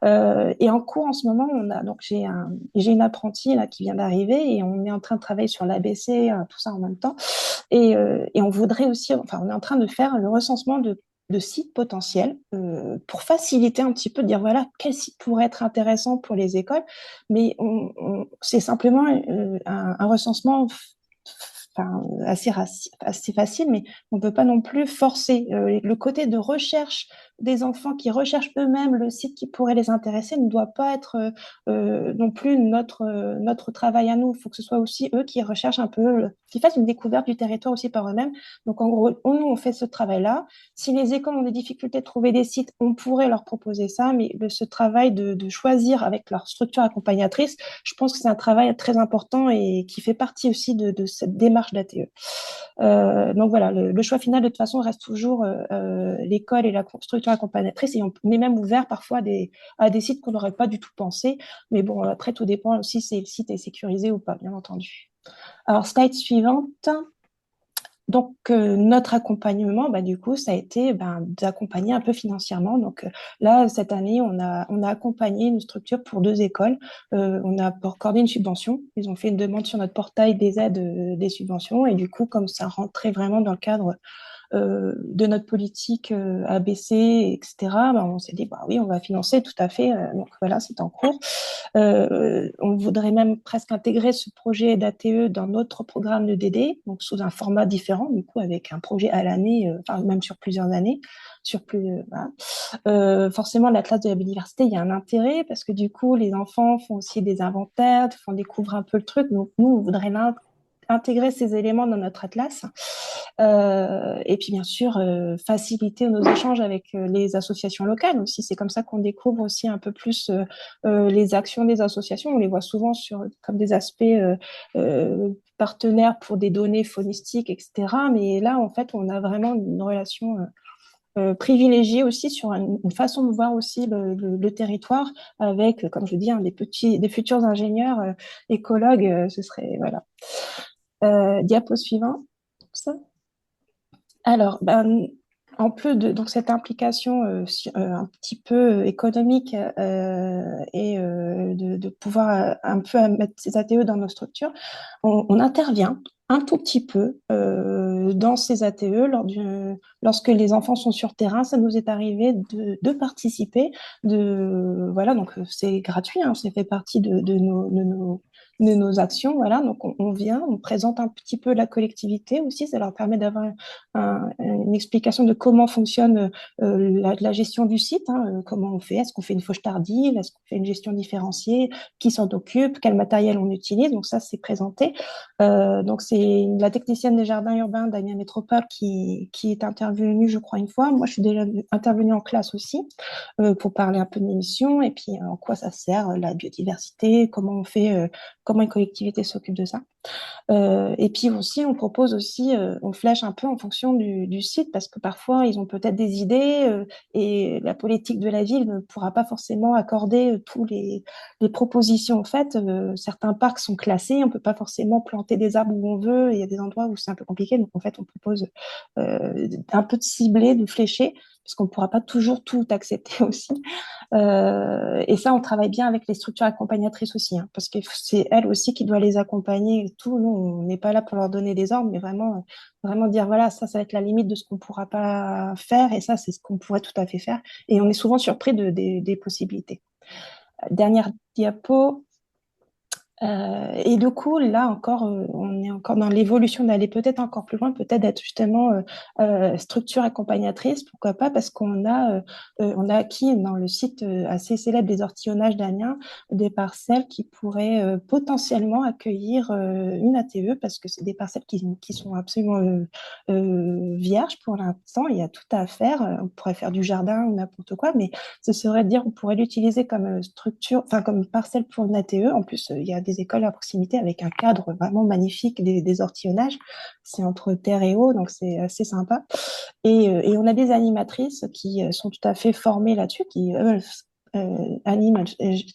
Et en cours, en ce moment, donc j'ai une apprentie là qui vient d'arriver et on est en train de travailler sur l'ABC, tout ça en même temps. Et on voudrait aussi, enfin, on est en train de faire le recensement de sites potentiels pour faciliter un petit peu, de dire voilà, quel site pourrait être intéressant pour les écoles, mais c'est simplement un recensement assez facile, mais on ne peut pas non plus forcer. Le côté de recherche des enfants qui recherchent eux-mêmes le site qui pourrait les intéresser ne doit pas être non plus notre travail à nous. Il faut que ce soit aussi eux qui recherchent un peu, qui fassent une découverte du territoire aussi par eux-mêmes. Donc en gros, nous, on fait ce travail-là. Si les écoles ont des difficultés de trouver des sites, on pourrait leur proposer ça, mais ce travail de choisir avec leur structure accompagnatrice, je pense que c'est un travail très important et qui fait partie aussi de cette démarche d'ATE. Donc voilà, le choix final de toute façon reste toujours l'école et la structure accompagnatrice, et on est même ouvert parfois à des sites qu'on n'aurait pas du tout pensé, mais bon, après tout dépend aussi si le site est sécurisé ou pas, bien entendu. Alors slide suivante. Donc, notre accompagnement, du coup, ça a été d'accompagner un peu financièrement. Donc, là, cette année, on a accompagné une structure pour 2 écoles. On a accordé une subvention. Ils ont fait une demande sur notre portail des aides, des subventions. Et du coup, comme ça rentrait vraiment dans le cadre de notre politique ABC, etc., on s'est dit, oui, on va financer tout à fait. Donc, voilà, c'est en cours. On voudrait même presque intégrer ce projet d'ATE dans notre programme de DD, donc sous un format différent, du coup, avec un projet à l'année, enfin, même sur plusieurs années. Voilà. Forcément, l'Atlas de la biodiversité, il y a un intérêt parce que du coup, les enfants font aussi des inventaires, font découvrir un peu le truc. Donc, nous, on voudrait intégrer ces éléments dans notre atlas. Et puis, bien sûr, faciliter nos échanges avec les associations locales aussi. C'est comme ça qu'on découvre aussi un peu plus les actions des associations. On les voit souvent comme des aspects partenaires pour des données faunistiques, etc. Mais là, en fait, on a vraiment une relation privilégiée aussi sur une façon de voir aussi le territoire avec, comme je dis, des futurs ingénieurs écologues. Ce serait, voilà. Diapo suivant. Ça. Alors, en plus de donc cette implication un petit peu économique et de pouvoir un peu mettre ces ATE dans nos structures, on intervient un tout petit peu dans ces ATE lorsque les enfants sont sur terrain. Ça nous est arrivé de participer. Voilà, donc c'est gratuit, hein, ça fait partie de nos actions. Voilà, donc on vient, on présente un petit peu la collectivité aussi. Ça leur permet d'avoir une explication de comment fonctionne la gestion du site, hein, comment on fait, est-ce qu'on fait une fauche tardive, est-ce qu'on fait une gestion différenciée, qui s'en occupe, quel matériel on utilise, donc ça c'est présenté. Donc c'est la technicienne des jardins urbains d'Amiens Métropole qui est intervenue, je crois, une fois. Moi je suis déjà intervenue en classe aussi pour parler un peu de l'émission et puis en quoi ça sert, la biodiversité, comment on fait, comment une collectivité s'occupe de ça. Et puis aussi, on propose aussi, on flèche un peu en fonction du site parce que parfois, ils ont peut-être des idées et la politique de la ville ne pourra pas forcément accorder tous les propositions. En fait, certains parcs sont classés, on peut pas forcément planter des arbres où on veut. Il y a des endroits où c'est un peu compliqué. Donc, en fait, on propose un peu de cibler, de flécher, parce qu'on ne pourra pas toujours tout accepter aussi. Et ça, on travaille bien avec les structures accompagnatrices aussi, hein, parce que c'est elles aussi qui doivent les accompagner et tout. Nous, on n'est pas là pour leur donner des ordres, mais vraiment, vraiment dire, voilà, ça va être la limite de ce qu'on ne pourra pas faire, et ça, c'est ce qu'on pourrait tout à fait faire. Et on est souvent surpris des possibilités. Dernière diapo. Et du coup, là encore, on est encore dans l'évolution d'aller peut-être encore plus loin, peut-être d'être justement structure accompagnatrice, pourquoi pas, parce on a acquis dans le site assez célèbre des Ortillonnages d'Amiens des parcelles qui pourraient potentiellement accueillir une ATE, parce que c'est des parcelles qui sont absolument vierges pour l'instant. Il y a tout à faire. On pourrait faire du jardin ou n'importe quoi, mais ce serait de dire on pourrait l'utiliser comme structure, enfin comme parcelle pour une ATE. En plus, il y a des écoles à proximité avec un cadre vraiment magnifique des ortillonnages. C'est entre terre et eau, donc c'est assez sympa. Et on a des animatrices qui sont tout à fait formées là-dessus, qui animent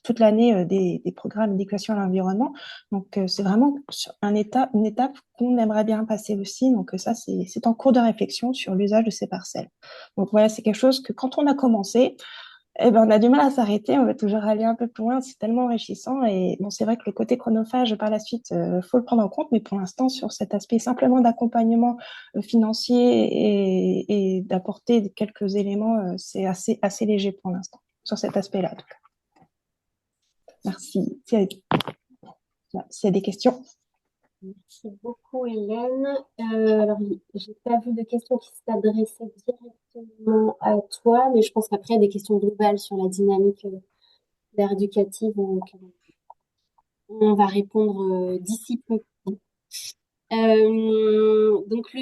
toute l'année des programmes d'éducation à l'environnement. Donc, c'est vraiment une étape qu'on aimerait bien passer aussi. Donc, ça, c'est en cours de réflexion sur l'usage de ces parcelles. Donc, voilà, c'est quelque chose que quand on a commencé, on a du mal à s'arrêter, on veut toujours aller un peu plus loin, c'est tellement enrichissant. Et bon, c'est vrai que le côté chronophage, par la suite, faut le prendre en compte, mais pour l'instant, sur cet aspect simplement d'accompagnement financier et d'apporter quelques éléments, c'est assez léger pour l'instant, sur cet aspect-là, en tout cas. Merci. S'il y a des questions.
Merci beaucoup, Hélène. Alors, j'ai pas vu de questions qui s'adressaient directement à toi, mais je pense qu'après, il y a des questions globales sur la dynamique d'air éducative, donc on va répondre d'ici peu. Donc,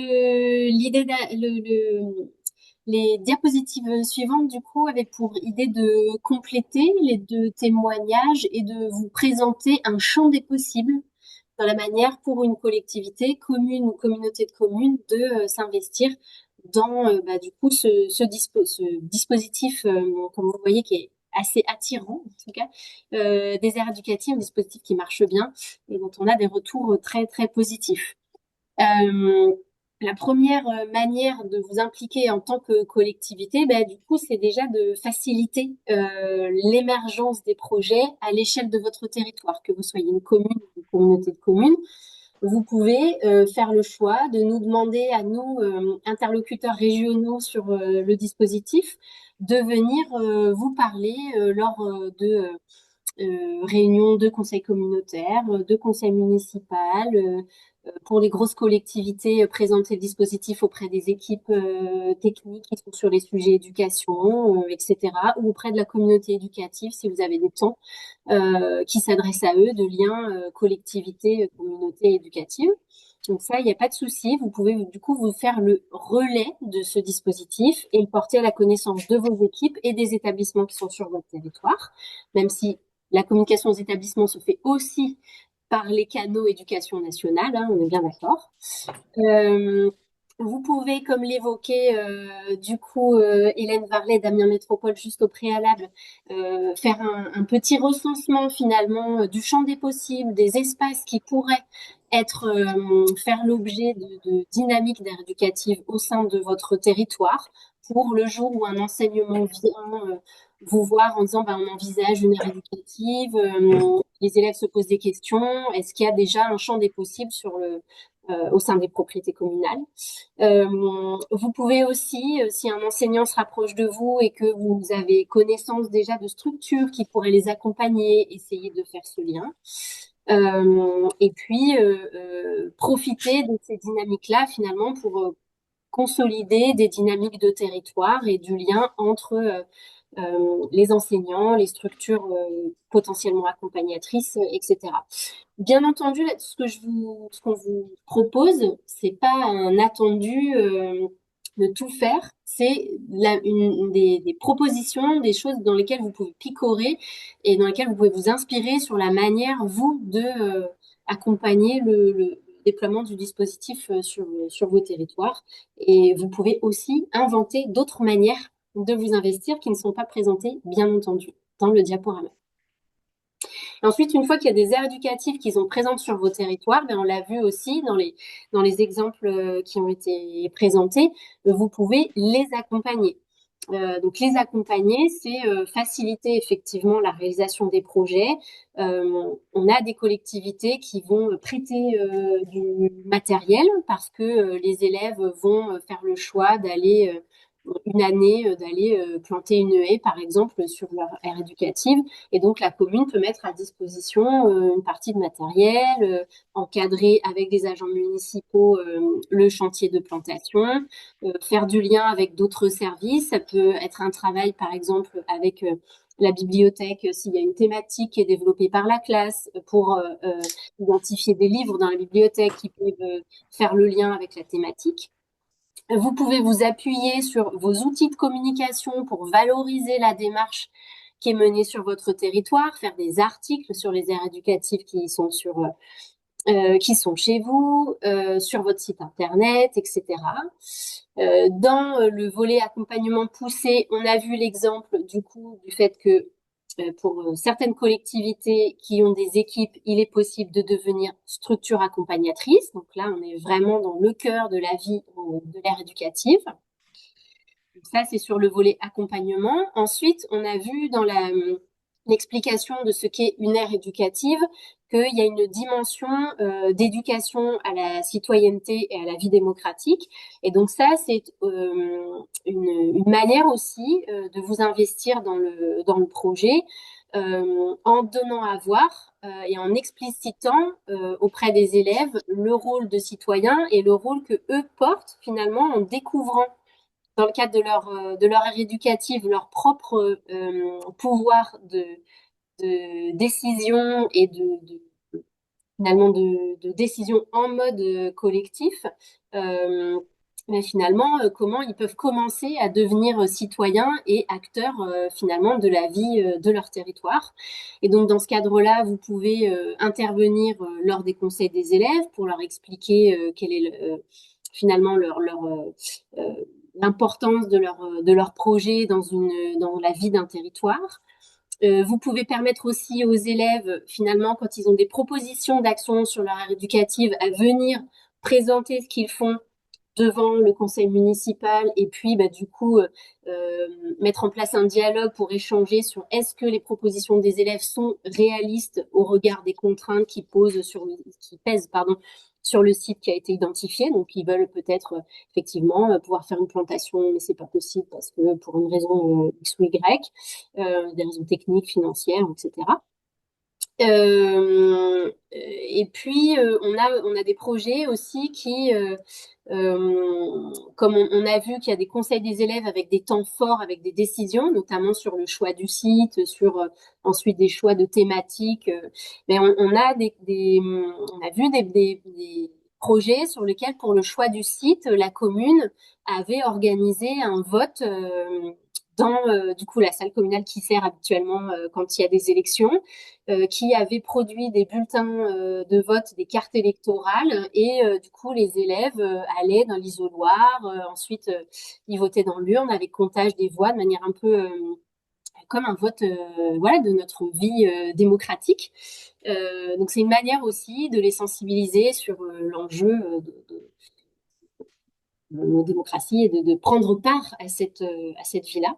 les diapositives suivantes, du coup, avaient pour idée de compléter les 2 témoignages et de vous présenter un champ des possibles dans la manière pour une collectivité, commune ou communauté de communes, de s'investir dans du coup ce dispositif, comme vous voyez, qui est assez attirant, en tout cas, des aires éducatives, un dispositif qui marche bien et dont on a des retours très, très positifs. la première manière de vous impliquer en tant que collectivité, du coup, c'est déjà de faciliter l'émergence des projets à l'échelle de votre territoire, que vous soyez une commune ou une communauté de communes. Vous pouvez faire le choix de nous demander à nous, interlocuteurs régionaux sur le dispositif, de venir vous parler lors de réunions de conseils communautaires, de conseils municipaux, pour les grosses collectivités, présenter le dispositif auprès des équipes techniques qui sont sur les sujets éducation, etc., ou auprès de la communauté éducative si vous avez des temps qui s'adressent à eux, de liens collectivité, communauté éducative. Donc ça, il n'y a pas de souci. Vous pouvez du coup vous faire le relais de ce dispositif et le porter à la connaissance de vos équipes et des établissements qui sont sur votre territoire, même si la communication aux établissements se fait aussi par les canaux éducation nationale, hein, on est bien d'accord. Vous pouvez, comme l'évoquait du coup Hélène Varlet d'Amiens Métropole juste au préalable, faire un petit recensement finalement du champ des possibles, des espaces qui pourraient faire l'objet de dynamiques d'aire éducative au sein de votre territoire pour le jour où un enseignement vient vous voir en disant on envisage une aire éducative, les élèves se posent des questions, est-ce qu'il y a déjà un champ des possibles au sein des propriétés communales. Vous pouvez aussi, si un enseignant se rapproche de vous et que vous avez connaissance déjà de structures qui pourraient les accompagner, essayer de faire ce lien. Et puis, profiter de ces dynamiques-là finalement pour consolider des dynamiques de territoire et du lien entre les enseignants, les structures potentiellement accompagnatrices, etc. Bien entendu, là, ce qu'on vous propose, c'est pas un attendu de tout faire. C'est des propositions, des choses dans lesquelles vous pouvez picorer et dans lesquelles vous pouvez vous inspirer sur la manière, vous, de accompagner le déploiement du dispositif sur vos territoires. Et vous pouvez aussi inventer d'autres manières de vous investir qui ne sont pas présentées, bien entendu, dans le diaporama. Et ensuite, une fois qu'il y a des aires éducatives qui sont présentes sur vos territoires, on l'a vu aussi dans les exemples qui ont été présentés, vous pouvez les accompagner. Donc les accompagner, c'est faciliter effectivement la réalisation des projets. On a des collectivités qui vont prêter du matériel parce que les élèves vont faire le choix d'aller une année d'aller planter une haie, par exemple, sur leur aire éducative. Et donc, la commune peut mettre à disposition une partie de matériel, encadrer avec des agents municipaux le chantier de plantation, faire du lien avec d'autres services. Ça peut être un travail, par exemple, avec la bibliothèque, s'il y a une thématique qui est développée par la classe, pour identifier des livres dans la bibliothèque qui peuvent faire le lien avec la thématique. Vous pouvez vous appuyer sur vos outils de communication pour valoriser la démarche qui est menée sur votre territoire, faire des articles sur les aires éducatives qui sont chez vous, sur votre site internet, etc. Dans le volet accompagnement poussé, on a vu l'exemple du fait que pour certaines collectivités qui ont des équipes, il est possible de devenir structure accompagnatrice. Donc là, on est vraiment dans le cœur de la vie de l'ère éducative. Donc ça, c'est sur le volet accompagnement. Ensuite, on a vu dans l'explication de ce qu'est une ère éducative qu'il y a une dimension d'éducation à la citoyenneté et à la vie démocratique. Et donc ça, c'est une manière aussi de vous investir dans le projet en donnant à voir et en explicitant auprès des élèves le rôle de citoyen et le rôle que eux portent finalement en découvrant dans le cadre de leur ère éducative leur propre pouvoir de décision et finalement de décision en mode collectif, mais finalement comment ils peuvent commencer à devenir citoyens et acteurs finalement de la vie de leur territoire. Et donc dans ce cadre-là, vous pouvez intervenir lors des conseils des élèves pour leur expliquer quel est finalement l'importance de leur projet dans la vie d'un territoire. Vous pouvez permettre aussi aux élèves, finalement, quand ils ont des propositions d'action sur leur aire éducative, à venir présenter ce qu'ils font devant le conseil municipal et puis du coup mettre en place un dialogue pour échanger sur est-ce que les propositions des élèves sont réalistes au regard des contraintes qui pèsent sur le site qui a été identifié. Donc ils veulent peut-être effectivement pouvoir faire une plantation, mais c'est pas possible parce que pour une raison X ou Y, des raisons techniques, financières, etc. Et puis on a des projets aussi qui comme on a vu qu'il y a des conseils des élèves avec des temps forts, avec des décisions, notamment sur le choix du site, sur ensuite des choix de thématiques. Mais on a on a vu des projets sur lesquels, pour le choix du site, la commune avait organisé un vote dans du coup la salle communale qui sert habituellement quand il y a des élections, qui avait produit des bulletins de vote, des cartes électorales, et du coup les élèves allaient dans l'isoloir, ensuite ils votaient dans l'urne avec comptage des voix de manière un peu comme un vote voilà, de notre vie démocratique. Donc c'est une manière aussi de les sensibiliser sur l'enjeu de nos démocraties et de prendre part à cette vie-là.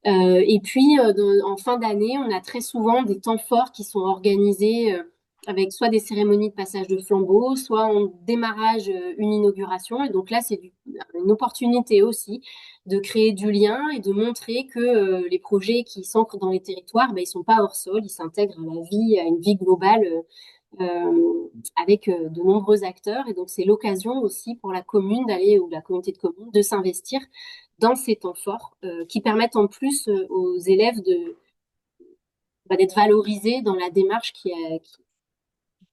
Et puis, en fin d'année, on a très souvent des temps forts qui sont organisés avec soit des cérémonies de passage de flambeau, soit en démarrage une inauguration. Et donc là, c'est une opportunité aussi de créer du lien et de montrer que les projets qui s'ancrent dans les territoires, ben, ils sont pas hors sol, ils s'intègrent à la vie, à une vie globale avec de nombreux acteurs. Et donc, c'est l'occasion aussi pour la commune d'aller, ou la communauté de communes, de s'investir dans ces temps forts qui permettent en plus aux élèves d'être valorisés dans la démarche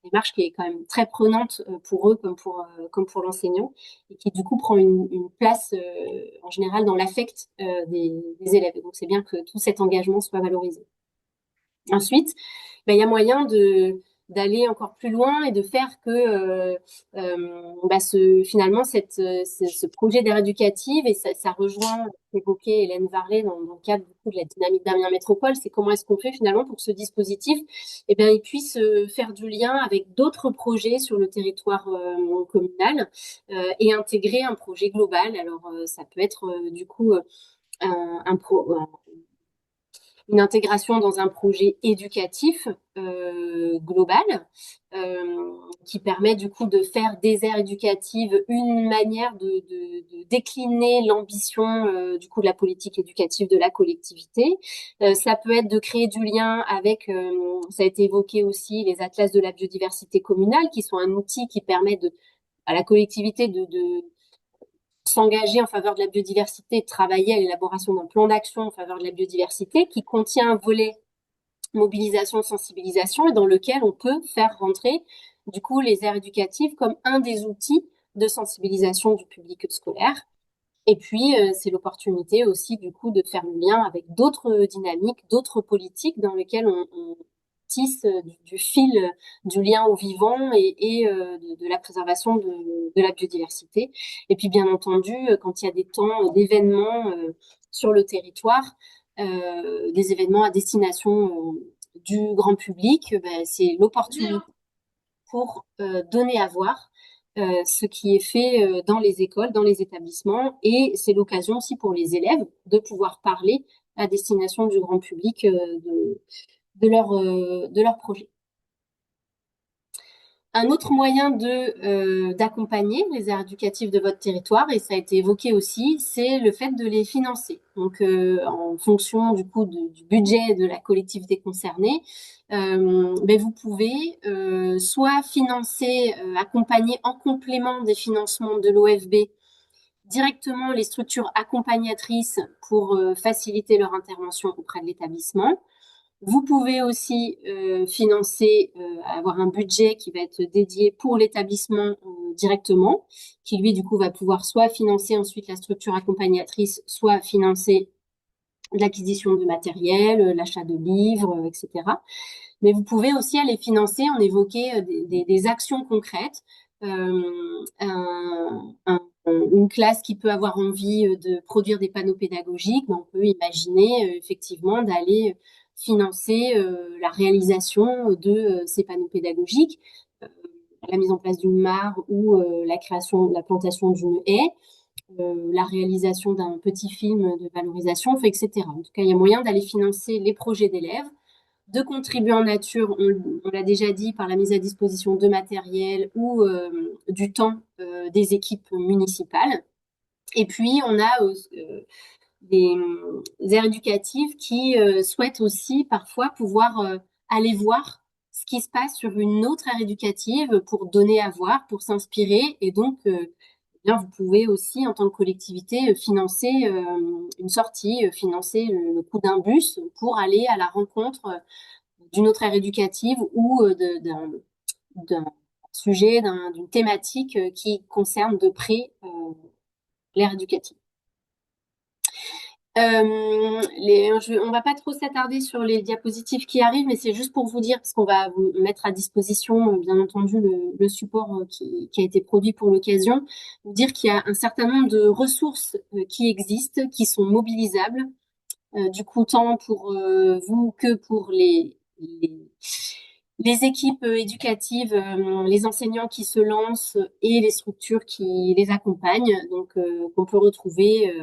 démarche qui est quand même très prenante pour eux comme pour l'enseignant, et qui du coup prend une place en général dans l'affect des élèves. Et donc c'est bien que tout cet engagement soit valorisé. Ensuite, il y a moyen d'aller encore plus loin et de faire que finalement ce projet d'aire éducative, et ça rejoint ce qu'évoquait Hélène Varlet dans le cadre du coup, de la dynamique d'Amiens Métropole, c'est comment est-ce qu'on fait finalement pour que ce dispositif il puisse faire du lien avec d'autres projets sur le territoire communal et intégrer un projet global. Alors ça peut être du coup une intégration dans un projet éducatif global qui permet du coup de faire des aires éducatives une manière de décliner l'ambition du coup de la politique éducative de la collectivité. Ça peut être de créer du lien avec, ça a été évoqué aussi, les atlas de la biodiversité communale, qui sont un outil qui permet à la collectivité de s'engager en faveur de la biodiversité, de travailler à l'élaboration d'un plan d'action en faveur de la biodiversité qui contient un volet mobilisation, sensibilisation, et dans lequel on peut faire rentrer du coup les aires éducatives comme un des outils de sensibilisation du public scolaire. Et puis, c'est l'opportunité aussi du coup de faire le lien avec d'autres dynamiques, d'autres politiques dans lesquelles on tisse du fil du lien au vivant et de la préservation de la biodiversité. Et puis, bien entendu, quand il y a des temps d'événements sur le territoire, des événements à destination du grand public, c'est l'opportunité pour donner à voir ce qui est fait dans les écoles, dans les établissements, et c'est l'occasion aussi pour les élèves de pouvoir parler à destination du grand public de leur projet. Un autre moyen d'accompagner les aires éducatives de votre territoire, et ça a été évoqué aussi, c'est le fait de les financer. Donc, en fonction du coup du budget de la collectivité concernée, vous pouvez soit financer, accompagner en complément des financements de l'OFB directement les structures accompagnatrices pour faciliter leur intervention auprès de l'établissement. Vous pouvez aussi financer, avoir un budget qui va être dédié pour l'établissement directement, qui lui du coup va pouvoir soit financer ensuite la structure accompagnatrice, soit financer l'acquisition de matériel, l'achat de livres, etc. Mais vous pouvez aussi aller financer, on évoquait des actions concrètes, une classe qui peut avoir envie de produire des panneaux pédagogiques, on peut imaginer effectivement d'aller financer la réalisation de ces panneaux pédagogiques. la mise en place d'une mare ou la plantation d'une haie, la réalisation d'un petit film de valorisation, etc. En tout cas, il y a moyen d'aller financer les projets d'élèves, de contribuer en nature, on l'a déjà dit, par la mise à disposition de matériel ou du temps des équipes municipales. Et puis, on a des aires éducatives qui souhaitent aussi parfois pouvoir aller voir ce qui se passe sur une autre aire éducative pour donner à voir, pour s'inspirer. Et donc, bien, vous pouvez aussi, en tant que collectivité, financer une sortie, financer le coût d'un bus pour aller à la rencontre d'une autre aire éducative ou d'un sujet, d'une thématique qui concerne de près l'ère éducative. On va pas trop s'attarder sur les diapositives qui arrivent, mais c'est juste pour vous dire, parce qu'on va vous mettre à disposition, bien entendu, le support qui a été produit pour l'occasion, vous dire qu'il y a un certain nombre de ressources qui existent, qui sont mobilisables, du coup, tant pour vous que pour les équipes éducatives, les enseignants qui se lancent et les structures qui les accompagnent, donc qu'on peut retrouver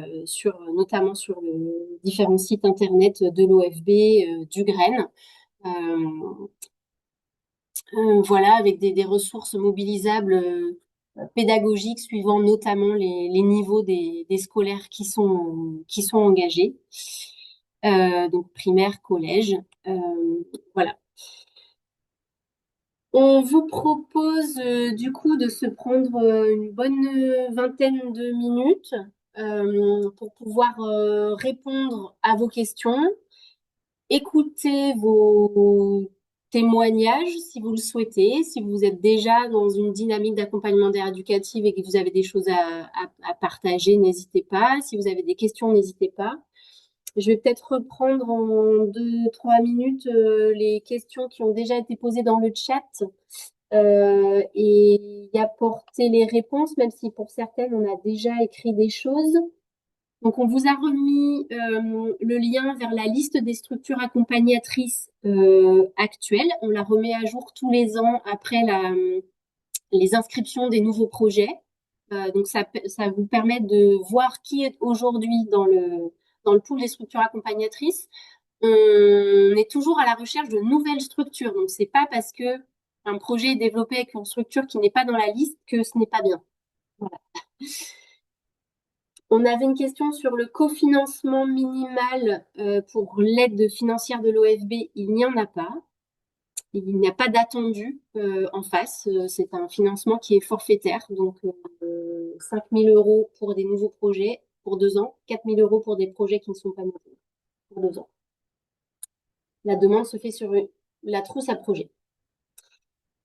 notamment sur les différents sites internet de l'OFB, du GREN. Voilà, avec des ressources mobilisables pédagogiques suivant notamment les niveaux des scolaires qui sont engagés, donc primaire, collège, voilà. On vous propose du coup de se prendre une bonne vingtaine de minutes pour pouvoir répondre à vos questions, écouter vos témoignages si vous le souhaitez, si vous êtes déjà dans une dynamique d'accompagnement d'aire éducative et que vous avez des choses à partager, n'hésitez pas. Si vous avez des questions, n'hésitez pas. Je vais peut-être reprendre en 2-3 minutes les questions qui ont déjà été posées dans le chat et y apporter les réponses, même si pour certaines, on a déjà écrit des choses. Donc, on vous a remis le lien vers la liste des structures accompagnatrices actuelles. On la remet à jour tous les ans après les inscriptions des nouveaux projets. Donc, ça vous permet de voir qui est aujourd'hui dans le pool des structures accompagnatrices. On est toujours à la recherche de nouvelles structures. Donc, c'est pas parce que un projet est développé avec une structure qui n'est pas dans la liste que ce n'est pas bien. Voilà. On avait une question sur le cofinancement minimal pour l'aide financière de l'OFB. Il n'y en a pas. Il n'y a pas d'attendu en face. C'est un financement qui est forfaitaire. Donc, 5 000 € pour des nouveaux projets pour 2 ans, 4 000 € pour des projets qui ne sont pas nouveaux pour 2 ans. La demande se fait sur la trousse à projet.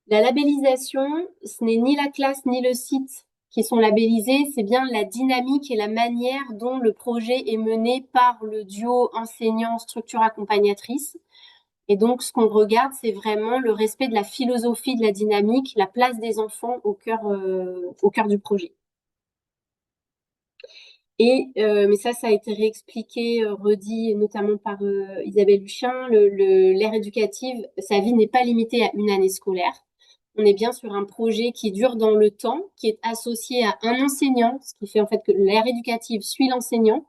La labellisation, ce n'est ni la classe ni le site qui sont labellisés, c'est bien la dynamique et la manière dont le projet est mené par le duo enseignant-structure accompagnatrice. Et donc, ce qu'on regarde, c'est vraiment le respect de la philosophie de la dynamique, la place des enfants au cœur du projet. Mais ça a été réexpliqué, redit notamment par Isabelle Luchin. L'ère éducative, sa vie n'est pas limitée à une année scolaire. On est bien sur un projet qui dure dans le temps, qui est associé à un enseignant, ce qui fait en fait que l'ère éducative suit l'enseignant,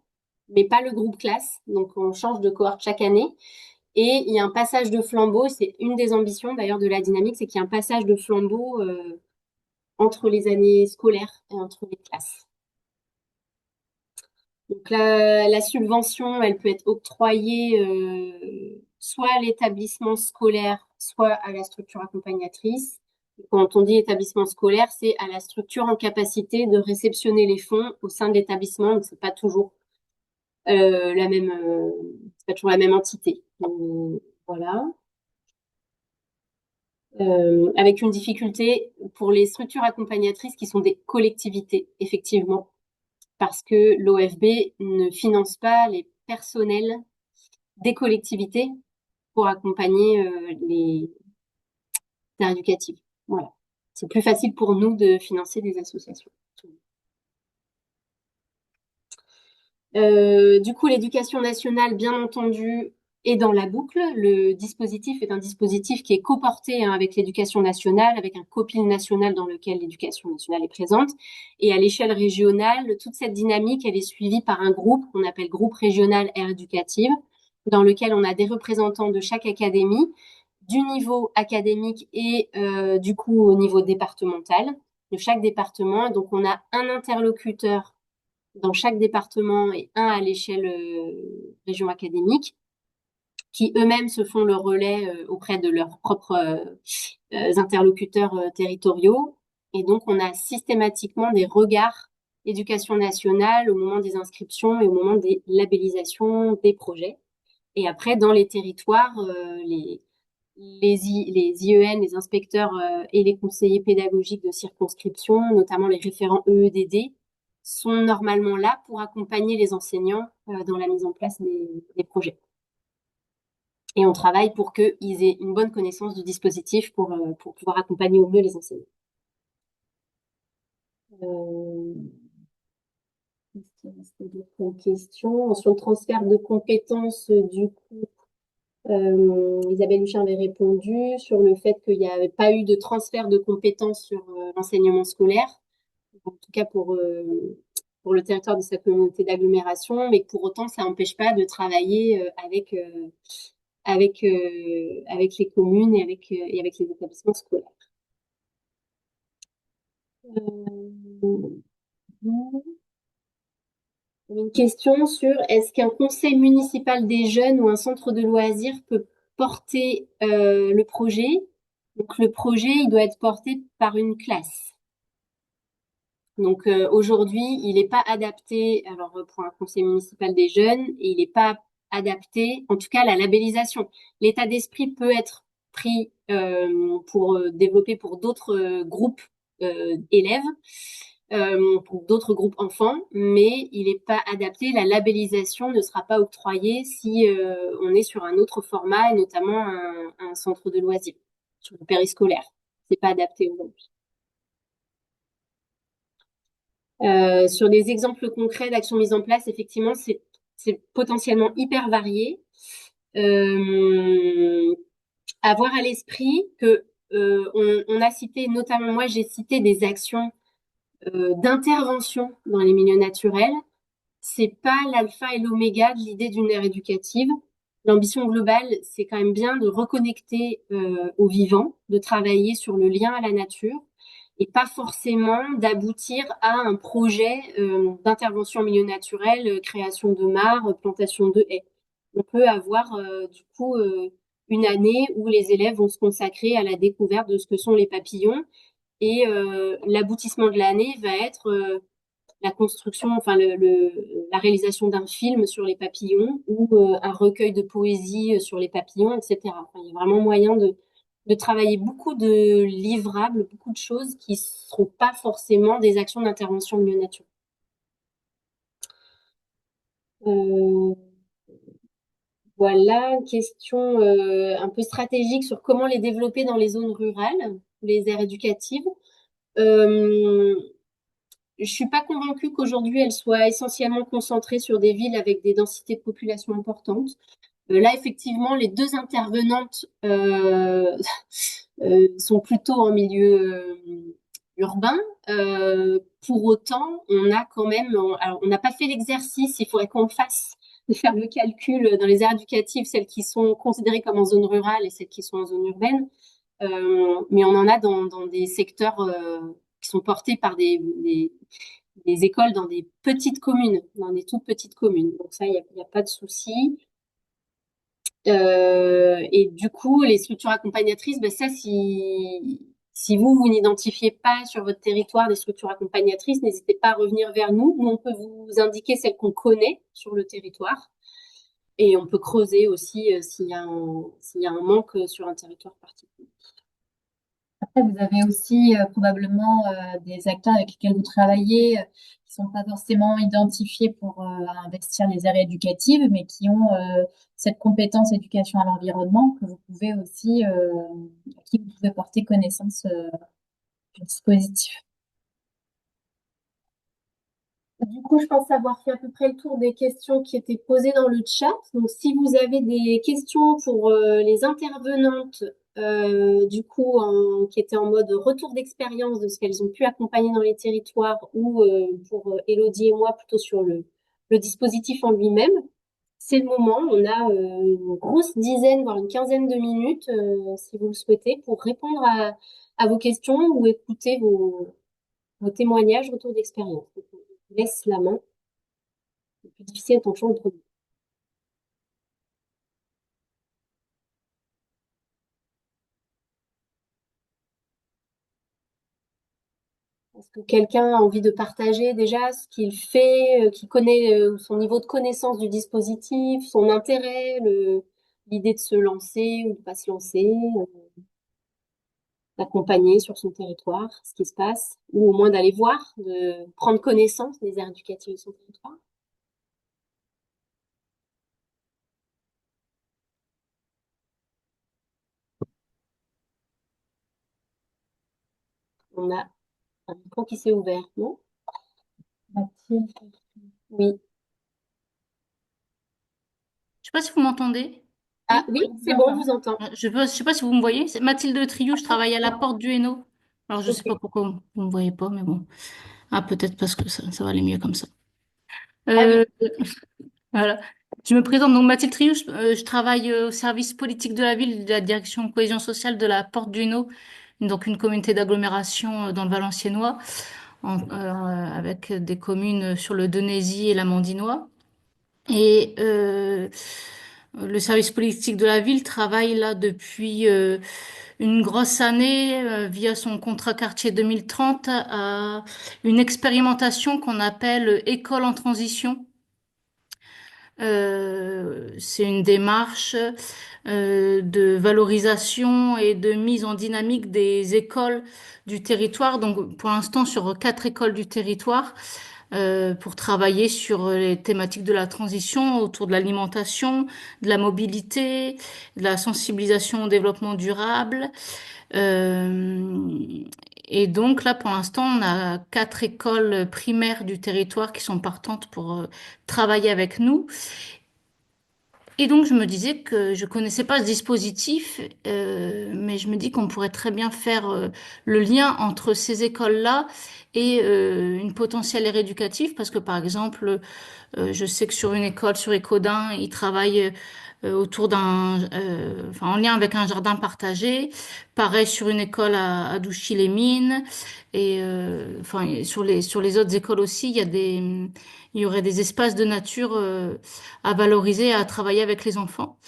mais pas le groupe classe. Donc, on change de cohorte chaque année. Et il y a un passage de flambeau. C'est une des ambitions d'ailleurs de la dynamique, c'est qu'il y a un passage de flambeau entre les années scolaires et entre les classes. Donc la subvention, elle peut être octroyée soit à l'établissement scolaire, soit à la structure accompagnatrice. Et quand on dit établissement scolaire, c'est à la structure en capacité de réceptionner les fonds au sein de l'établissement. Donc c'est pas toujours c'est pas toujours la même entité. Donc, voilà. Avec une difficulté pour les structures accompagnatrices qui sont des collectivités, effectivement, parce que l'OFB ne finance pas les personnels des collectivités pour accompagner les aires éducatives. Voilà. C'est plus facile pour nous de financer des associations. Du coup, l'éducation nationale, bien entendu, Et dans la boucle, le dispositif est un dispositif qui est coporté avec l'éducation nationale, avec un copil national dans lequel l'éducation nationale est présente. Et à l'échelle régionale, toute cette dynamique, elle est suivie par un groupe qu'on appelle groupe régional aire éducative, dans lequel on a des représentants de chaque académie, du niveau académique et du coup au niveau départemental de chaque département. Donc on a un interlocuteur dans chaque département et un à l'échelle région académique qui eux-mêmes se font le relais auprès de leurs propres interlocuteurs territoriaux. Et donc, on a systématiquement des regards éducation nationale au moment des inscriptions et au moment des labellisations des projets. Et après, dans les territoires, les IEN, les inspecteurs et les conseillers pédagogiques de circonscription, notamment les référents EEDD, sont normalement là pour accompagner les enseignants dans la mise en place des projets. Et on travaille pour qu'ils aient une bonne connaissance du dispositif pour pouvoir accompagner au mieux les enseignants. Question. Sur le transfert de compétences, du coup, Isabelle Huchin avait répondu sur le fait qu'il n'y avait pas eu de transfert de compétences sur l'enseignement scolaire, en tout cas pour le territoire de sa communauté d'agglomération, mais pour autant, ça n'empêche pas de travailler avec les communes et avec les établissements scolaires. Une question sur est-ce qu'un conseil municipal des jeunes ou un centre de loisirs peut porter le projet. Donc le projet, il doit être porté par une classe. Donc aujourd'hui, il n'est pas adapté, alors pour un conseil municipal des jeunes, et il n'est pas adapté, en tout cas la labellisation. L'état d'esprit peut être pris pour développer pour d'autres groupes élèves, pour d'autres groupes enfants, mais il n'est pas adapté. La labellisation ne sera pas octroyée si on est sur un autre format, et notamment un centre de loisirs, sur le périscolaire. C'est pas adapté aujourd'hui. Sur des exemples concrets d'actions mises en place, effectivement, c'est potentiellement hyper varié. Avoir à l'esprit que on a cité, notamment moi, j'ai cité des actions d'intervention dans les milieux naturels. C'est pas l'alpha et l'oméga de l'idée d'une aire éducative. L'ambition globale, c'est quand même bien de reconnecter au vivant, de travailler sur le lien à la nature et pas forcément d'aboutir à un projet d'intervention en milieu naturel, création de mares, plantation de haies. On peut avoir du coup une année où les élèves vont se consacrer à la découverte de ce que sont les papillons et l'aboutissement de l'année va être la construction, enfin la réalisation d'un film sur les papillons ou un recueil de poésie sur les papillons, etc. Enfin, il y a vraiment moyen de travailler beaucoup de livrables, beaucoup de choses qui ne seront pas forcément des actions d'intervention de milieu naturel. Voilà, une question un peu stratégique sur comment les développer dans les zones rurales, les aires éducatives. Je suis pas convaincue qu'aujourd'hui elles soient essentiellement concentrées sur des villes avec des densités de population importantes. Là, effectivement, les deux intervenantes sont plutôt en milieu urbain. Pour autant, on a quand même, alors on n'a pas fait l'exercice, il faudrait qu'on le fasse, de faire le calcul dans les aires éducatives, celles qui sont considérées comme en zone rurale et celles qui sont en zone urbaine. Mais on en a dans des secteurs qui sont portés par des écoles dans des petites communes, dans des toutes petites communes. Donc ça, il n'y a pas de souci. Et du coup, les structures accompagnatrices, ben ça, si vous n'identifiez pas sur votre territoire des structures accompagnatrices, n'hésitez pas à revenir vers nous. Nous, on peut vous indiquer celles qu'on connaît sur le territoire. Et on peut creuser aussi s'il y a un manque sur un territoire particulier.
Après, vous avez aussi probablement des acteurs avec lesquels vous travaillez qui ne sont pas forcément identifiés pour investir les aires éducatives, mais qui ont cette compétence éducation à l'environnement que vous pouvez aussi, à qui vous pouvez porter connaissance du dispositif.
Du coup, je pense avoir fait à peu près le tour des questions qui étaient posées dans le chat. Donc, si vous avez des questions pour les intervenantes, qui étaient en mode retour d'expérience de ce qu'elles ont pu accompagner dans les territoires, ou pour Élodie et moi, plutôt sur le dispositif en lui-même, c'est le moment. On a une grosse dizaine, voire une quinzaine de minutes, si vous le souhaitez, pour répondre à vos questions ou écouter vos témoignages, retour d'expérience. Donc, je vous laisse la main. Le plus difficile étant toujours le premier. Est-ce que quelqu'un a envie de partager déjà ce qu'il fait, qui connaît son niveau de connaissance du dispositif, son intérêt, l'idée de se lancer ou de ne pas se lancer, d'accompagner sur son territoire ce qui se passe, ou au moins d'aller voir, de prendre connaissance des aires éducatives de son territoire? On a un micro qui s'est ouvert, non? Mathilde? Oui.
Je sais pas si vous m'entendez.
Ah oui, c'est bon, on vous entend.
Je sais pas si vous me voyez. C'est Mathilde Triou, je travaille à la Porte du Hainaut. Alors, je sais pas
Ok.
pourquoi vous me voyez pas, mais bon. Ah, peut-être parce que ça va aller mieux comme ça.
Ah oui.
Euh, voilà. Je me présente donc Mathilde Triou, je travaille au service politique de la ville, de la direction cohésion sociale de la Porte du Hainaut, donc une communauté d'agglomération dans le Valenciennois, avec des communes sur le Denésy et la Mandinois. Et le service politique de la ville travaille là depuis une grosse année via son contrat quartier 2030 à une expérimentation qu'on appelle école en transition. C'est une démarche de valorisation et de mise en dynamique des écoles du territoire. Donc, pour l'instant, sur 4 écoles du territoire, pour travailler sur les thématiques de la transition autour de l'alimentation, de la mobilité, de la sensibilisation au développement durable. Euh, et donc là, pour l'instant, on a 4 écoles primaires du territoire qui sont partantes pour travailler avec nous. Et donc, je me disais que je connaissais pas ce dispositif, mais je me dis qu'on pourrait très bien faire le lien entre ces écoles-là et une potentielle aire éducative, parce que par exemple, je sais que sur une école, sur Écaudin, ils travaillent autour enfin, en lien avec un jardin partagé. Pareil sur une école à Douchy-les-Mines. Et enfin, sur les autres écoles aussi, il y aurait des espaces de nature à valoriser, à travailler avec les enfants.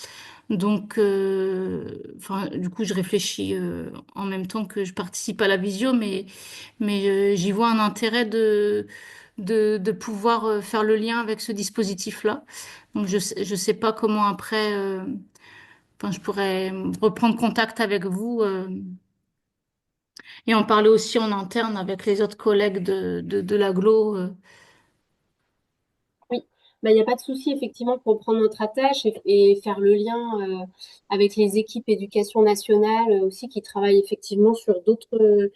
Donc, enfin, du coup, je réfléchis en même temps que je participe à la visio, mais j'y vois un intérêt de pouvoir faire le lien avec ce dispositif-là. Donc, je sais pas comment après, enfin, je pourrais reprendre contact avec vous et en parler aussi en interne avec les autres collègues de l'agglo.
Oui, bah, il n'y a pas de souci, effectivement, pour prendre notre attache et faire le lien avec les équipes éducation nationale aussi qui travaillent effectivement sur d'autres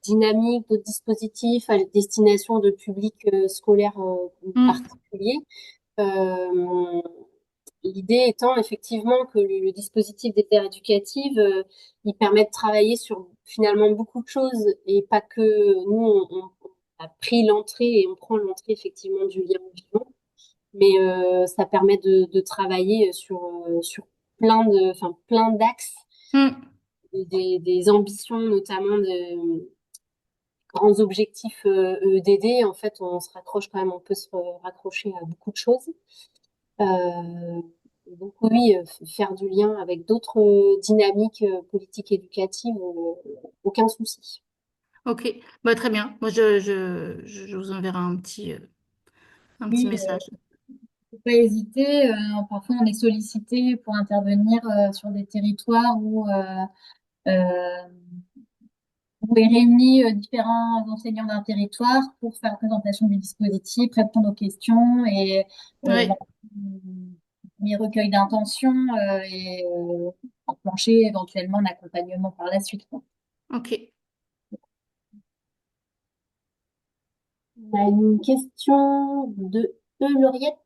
dynamiques, d'autres dispositifs à destination de publics scolaires
Hmm,
particuliers. Euh, L'idée étant effectivement que le dispositif des aires éducatives, il permet de travailler sur finalement beaucoup de choses et pas que nous, on a pris l'entrée et on prend l'entrée effectivement du lien vivant, mais ça permet de travailler sur plein d'axes,
hmm.
des ambitions notamment de grands objectifs EDD. En fait, on se raccroche quand même, on peut se raccrocher à beaucoup de choses. Donc oui, faire du lien avec d'autres dynamiques politiques éducatives, aucun souci.
Ok, bah, très bien. Moi, je vous enverrai un petit
Oui,
message.
Faut pas hésiter. Parfois, on est sollicité pour intervenir sur des territoires euh, où est réunis différents enseignants d'un territoire pour faire la présentation du dispositif, répondre aux questions et
Oui,
un premier recueil d'intentions et enclencher éventuellement un accompagnement par la suite, quoi.
ok.
On a une question de Lauriette.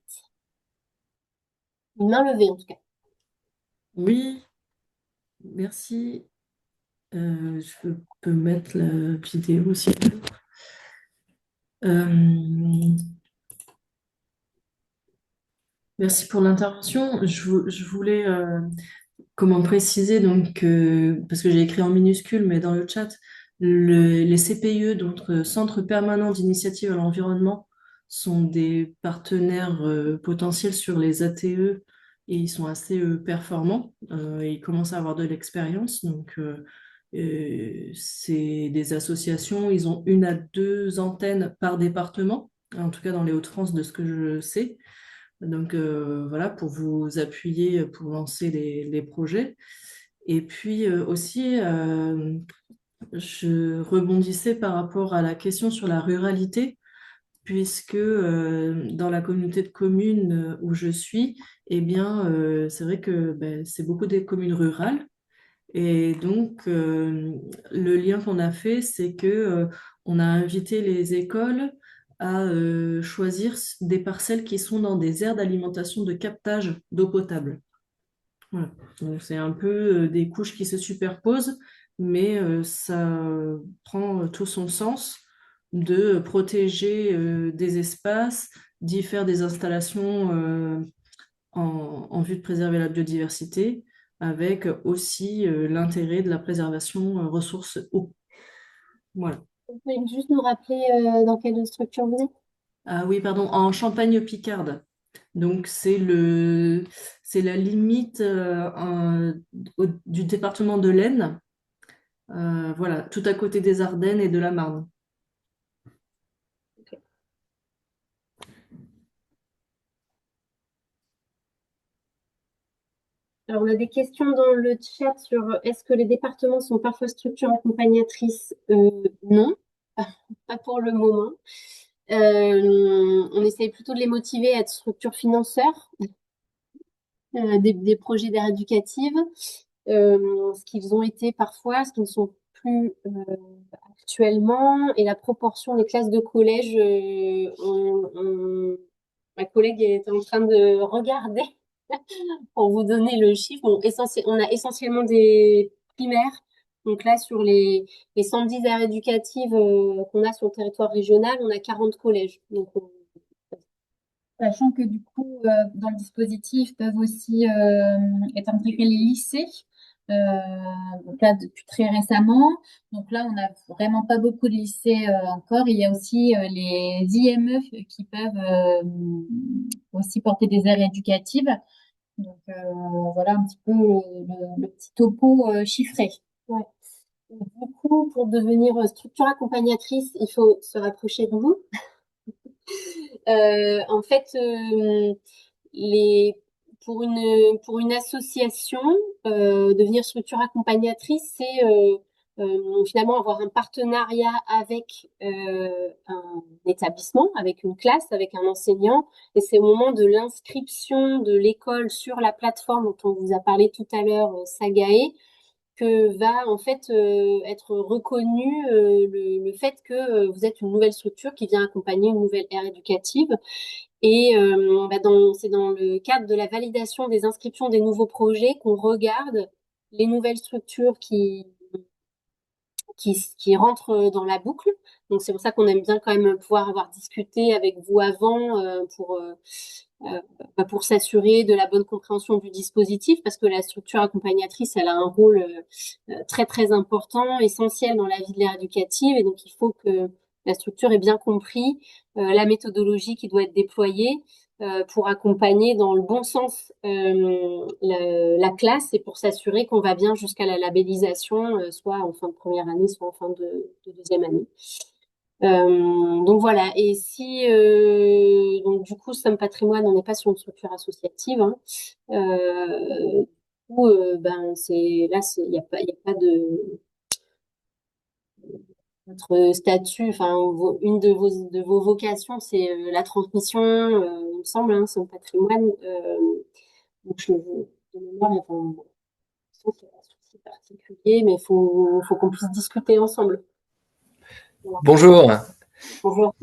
Une main levée, en tout cas.
Oui, merci. Je peux mettre la vidéo si tu veux. Merci pour l'intervention. Je voulais comment préciser, donc, parce que j'ai écrit en minuscule, mais dans le chat, les CPIE, donc Centres permanents d'initiative à l'environnement, sont des partenaires potentiels sur les ATE et ils sont assez performants. Et ils commencent à avoir de l'expérience. Donc, c'est des associations, ils ont 1 à 2 antennes par département, en tout cas dans les Hauts-de-France, de ce que je sais. Donc voilà, pour vous appuyer pour lancer les projets. Et puis aussi, je rebondissais par rapport à la question sur la ruralité, puisque dans la communauté de communes où je suis, eh bien, c'est vrai que ben, c'est beaucoup des communes rurales. Et donc, le lien qu'on a fait, c'est que on a invité les écoles à choisir des parcelles qui sont dans des aires d'alimentation de captage d'eau potable. Voilà. Donc, c'est un peu des couches qui se superposent, mais ça prend tout son sens de protéger des espaces, d'y faire des installations en vue de préserver la biodiversité, avec aussi l'intérêt de la préservation ressources eau. Voilà.
Vous pouvez juste nous rappeler dans quelle structure vous êtes?
Ah oui, pardon, en Champagne-Picarde. Donc c'est la limite du département de l'Aisne, voilà, tout à côté des Ardennes et de la Marne.
Alors, on a des questions dans le chat sur est-ce que les départements sont parfois structures accompagnatrices? Non, pas pour le moment. On essaye plutôt de les motiver à être structures financeurs des projets d'aire éducative, ce qu'ils ont été parfois, ce qu'ils ne sont plus actuellement, et la proportion des classes de collège, ma collègue est en train de regarder pour vous donner le chiffre. Bon, on a essentiellement des primaires. Donc là, sur les 110 aires éducatives qu'on a sur le territoire régional, on a 40 collèges. Donc,
Sachant que du coup, dans le dispositif peuvent aussi être intégrés les lycées. Euh, donc là, depuis très récemment. Donc là, on n'a vraiment pas beaucoup de lycées encore. Il y a aussi les IME qui peuvent aussi porter des aires éducatives. Donc voilà un petit peu le petit topo chiffré.
ouais. Du coup, pour devenir structure accompagnatrice, il faut se rapprocher de vous. En fait, les, pour une association, devenir structure accompagnatrice, c'est finalement avoir un partenariat avec un établissement, avec une classe, avec un enseignant. Et c'est au moment de l'inscription de l'école sur la plateforme dont on vous a parlé tout à l'heure, Sagae, que va en fait être reconnu le fait que vous êtes une nouvelle structure qui vient accompagner une nouvelle ère éducative. Et c'est dans le cadre de la validation des inscriptions des nouveaux projets qu'on regarde les nouvelles structures qui rentrent dans la boucle. Donc c'est pour ça qu'on aime bien quand même pouvoir avoir discuté avec vous avant pour s'assurer de la bonne compréhension du dispositif, parce que la structure accompagnatrice, elle a un rôle très très important, essentiel dans la vie de l'ère éducative, et donc il faut que la structure ait bien compris la méthodologie qui doit être déployée pour accompagner dans le bon sens la classe et pour s'assurer qu'on va bien jusqu'à la labellisation, soit en fin de première année, soit en fin de deuxième année. Donc voilà, et si donc du coup Somme Patrimoine, on n'est pas sur une structure associative, hein, du coup, ben c'est là, il n'y a pas de votre statut, enfin une de vos vocations, c'est la transmission, il me semble, hein, Somme Patrimoine. Donc de mémoire, enfin, c'est pas un souci particulier, mais faut qu'on puisse discuter ensemble. Voilà.
Bonjour.
Bonjour.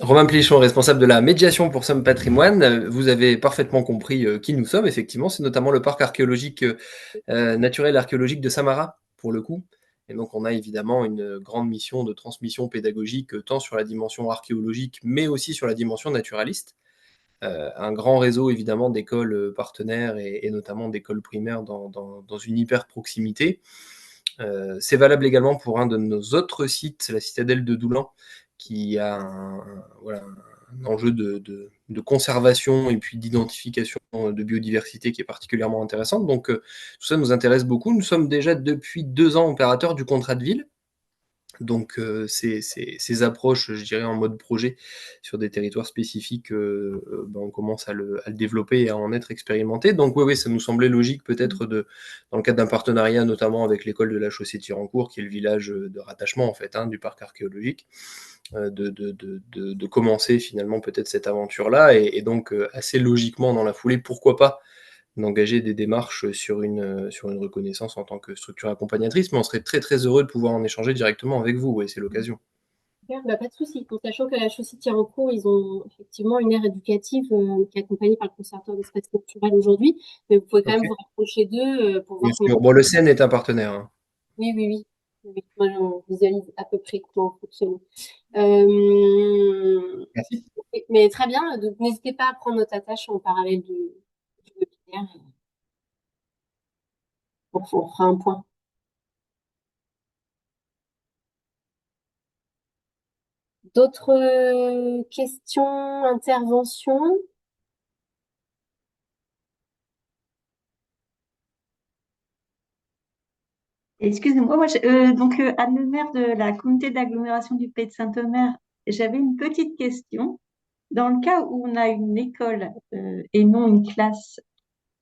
Romain Plichon, responsable de la médiation pour Somme Patrimoine. Vous avez parfaitement compris qui nous sommes, effectivement. C'est notamment le parc archéologique naturel archéologique de Samara, pour le coup. Et donc, on a évidemment une grande mission de transmission pédagogique, tant sur la dimension archéologique, mais aussi sur la dimension naturaliste. Un grand réseau, évidemment, d'écoles partenaires et notamment d'écoles primaires dans une hyper proximité. C'est valable également pour un de nos autres sites, la citadelle de Doulan, qui a voilà, un enjeu de conservation et puis d'identification de biodiversité qui est particulièrement intéressante. Donc tout ça nous intéresse beaucoup. Nous sommes déjà depuis 2 ans opérateurs du contrat de ville. Donc ces approches, je dirais, en mode projet sur des territoires spécifiques, ben, on commence à le développer et à en être expérimenté. Donc oui, ça nous semblait logique peut-être dans le cadre d'un partenariat notamment avec l'école de la Chaussée-Thirancourt, qui est le village de rattachement en fait du parc archéologique, de commencer finalement peut-être cette aventure-là et donc assez logiquement dans la foulée, pourquoi pas d'engager des démarches sur une reconnaissance en tant que structure accompagnatrice, mais on serait très très heureux de pouvoir en échanger directement avec vous, et c'est l'occasion.
Bah, pas de souci. En sachant que la Chaussée-Thirancourt, ils ont effectivement une aire éducative qui est accompagnée par le conservateur d'espace naturel aujourd'hui, mais vous pouvez quand même
Ok,
vous rapprocher d'eux pour
bien
voir comment.
sûr. Bon, le CN est un partenaire, hein.
Oui, oui, oui. Oui, moi, je visualise à peu près comment fonctionne. Euh,
Merci.
mais très bien, donc n'hésitez pas à prendre notre attache en parallèle du webinaire. On fera un point. D'autres questions, interventions?
Excusez-moi, Anne Lemaire de la communauté d'agglomération du Pays de Saint-Omer, j'avais une petite question. Dans le cas où on a une école et non une classe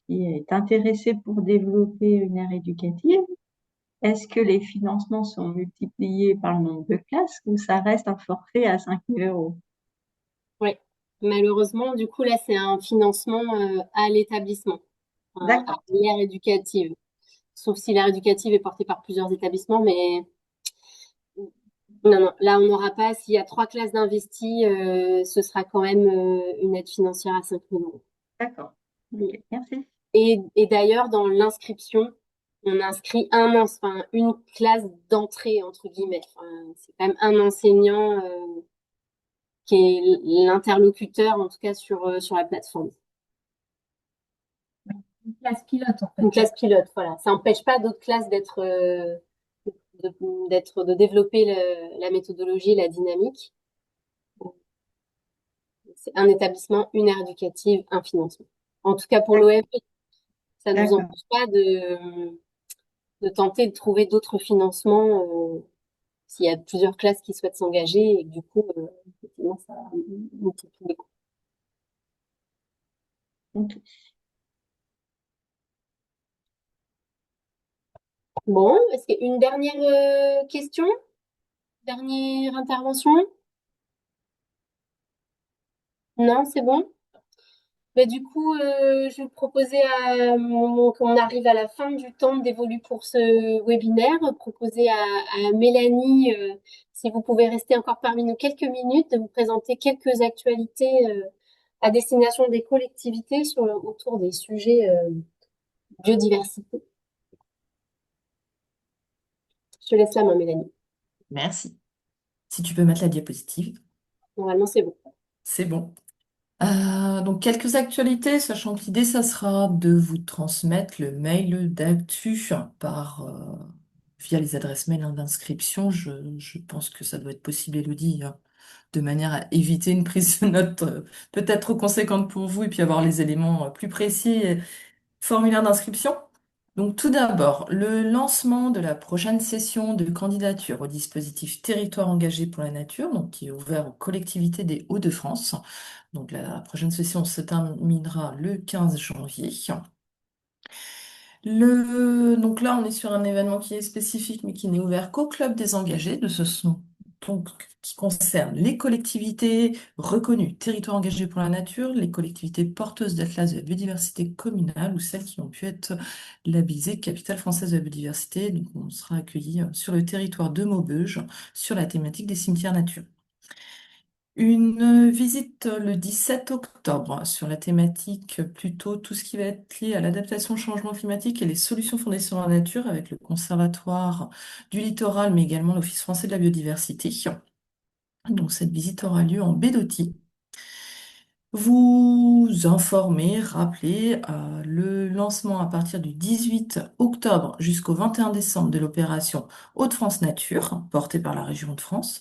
qui est intéressée pour développer une aire éducative, est-ce que les financements sont multipliés par le nombre de classes ou ça reste un forfait à 5 000 euros?
Oui, malheureusement, du coup, là, c'est un financement à l'établissement, à
D'accord,
l'aire éducative. Sauf si l'aire éducative est portée par plusieurs établissements, mais non, non, là, on n'aura pas. S'il y a 3 classes d'investis, ce sera quand même une aide financière à 5 000 euros.
d'accord. Ok, merci.
Et d'ailleurs, dans l'inscription, on inscrit une classe d'entrée, entre guillemets. Enfin, c'est quand même un enseignant qui est l'interlocuteur, en tout cas, sur la plateforme.
Une classe pilote, en fait.
Une classe pilote, voilà. Ça n'empêche pas d'autres classes de développer la méthodologie, la dynamique. C'est un établissement, une aire éducative, un financement. En tout cas, pour l'OFP, ça ne nous
D'accord.
empêche pas de tenter de trouver d'autres financements s'il y a plusieurs classes qui souhaitent s'engager et que du coup, effectivement, ça multiplie les coûts.
Ok.
Bon, est-ce qu'il y a une dernière question? Dernière intervention? Non, c'est bon? Bah, du coup, je vais proposer qu'on arrive à la fin du temps dévolu pour ce webinaire, proposer à Mélanie, si vous pouvez rester encore parmi nous quelques minutes, de vous présenter quelques actualités à destination des collectivités autour des sujets biodiversité. Je te laisse la main, Mélanie.
Merci. Si tu peux mettre la diapositive,
Normalement, c'est bon.
c'est bon. Donc quelques actualités, sachant que l'idée, ça sera de vous transmettre le mail d'actu via les adresses mail d'inscription. Je pense que ça doit être possible, Elodie, de manière à éviter une prise de notes peut-être trop conséquente pour vous et puis avoir les éléments plus précis. Formulaire d'inscription. Donc tout d'abord, le lancement de la prochaine session de candidature au dispositif Territoire engagé pour la nature, donc qui est ouvert aux collectivités des Hauts-de-France. Donc la prochaine session se terminera le 15 janvier. Donc là, on est sur un événement qui est spécifique, mais qui n'est ouvert qu'au club des engagés, donc, qui concerne les collectivités reconnues territoires engagés pour la nature, les collectivités porteuses d'atlas de la biodiversité communale ou celles qui ont pu être labellisées capitale française de la biodiversité. Donc, on sera accueillis sur le territoire de Maubeuge sur la thématique des cimetières nature. Une visite le 17 octobre sur la thématique plutôt tout ce qui va être lié à l'adaptation au changement climatique et les solutions fondées sur la nature avec le Conservatoire du littoral, mais également l'Office français de la biodiversité. Donc cette visite aura lieu en baie d'Authie. Vous informer, rappeler le lancement à partir du 18 octobre jusqu'au 21 décembre de l'opération Hauts-de-France Nature, portée par la région de France.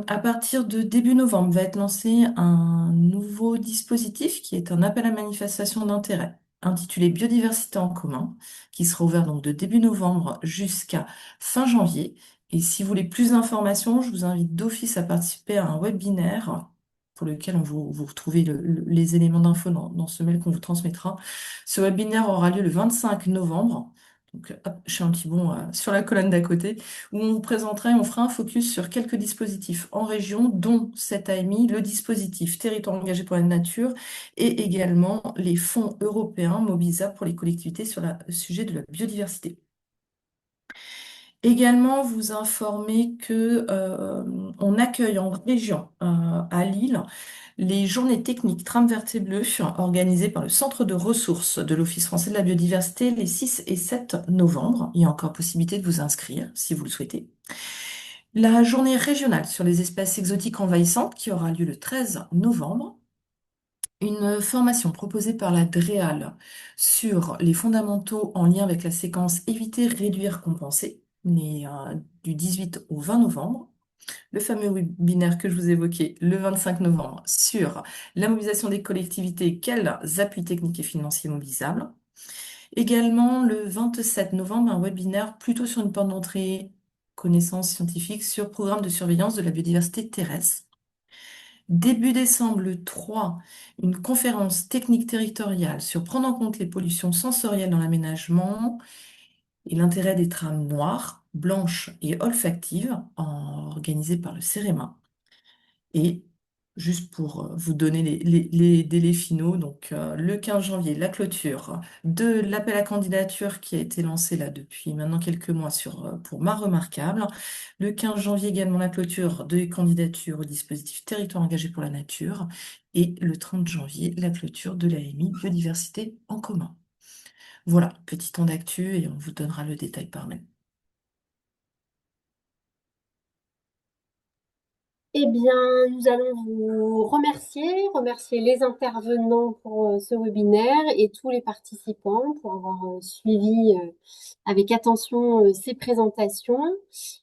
À partir de début novembre va être lancé un nouveau dispositif qui est un appel à manifestation d'intérêt intitulé Biodiversité en commun, qui sera ouvert donc de début novembre jusqu'à fin janvier. Et si vous voulez plus d'informations, je vous invite d'office à participer à un webinaire pour lequel vous retrouvez les éléments d'info dans ce mail qu'on vous transmettra. Ce webinaire aura lieu le 25 novembre. Donc, hop, je fais un petit bond sur la colonne d'à côté où on vous présentera et on fera un focus sur quelques dispositifs en région, dont cet AMI, le dispositif Territoire engagé pour la nature et également les fonds européens mobilisables pour les collectivités sur le sujet de la biodiversité. Également, vous informer que on accueille en région à Lille les journées techniques Tram Verte et Bleue organisées par le Centre de ressources de l'Office français de la biodiversité les 6 et 7 novembre. Il y a encore possibilité de vous inscrire si vous le souhaitez. La journée régionale sur les espèces exotiques envahissantes qui aura lieu le 13 novembre. Une formation proposée par la DREAL sur les fondamentaux en lien avec la séquence éviter, réduire, compenser, mais du 18 au 20 novembre. Le fameux webinaire que je vous évoquais le 25 novembre sur la mobilisation des collectivités, quels appuis techniques et financiers mobilisables. Également le 27 novembre, un webinaire plutôt sur une porte d'entrée connaissances scientifiques sur programme de surveillance de la biodiversité terrestre. Début décembre, le 3, une conférence technique territoriale sur prendre en compte les pollutions sensorielles dans l'aménagement et l'intérêt des trames noires, blanches et olfactives, organisée par le CEREMA. Et juste pour vous donner les délais finaux, donc le 15 janvier, la clôture de l'appel à candidature qui a été lancé là depuis maintenant quelques mois pour Ma Remarquable. Le 15 janvier également, la clôture des candidatures au dispositif Territoire engagé pour la nature. Et le 30 janvier, la clôture de l'AMI Biodiversité en commun. Voilà, petit temps d'actu et on vous donnera le détail par mail.
Eh bien, nous allons vous remercier les intervenants pour ce webinaire et tous les participants pour avoir suivi avec attention ces présentations.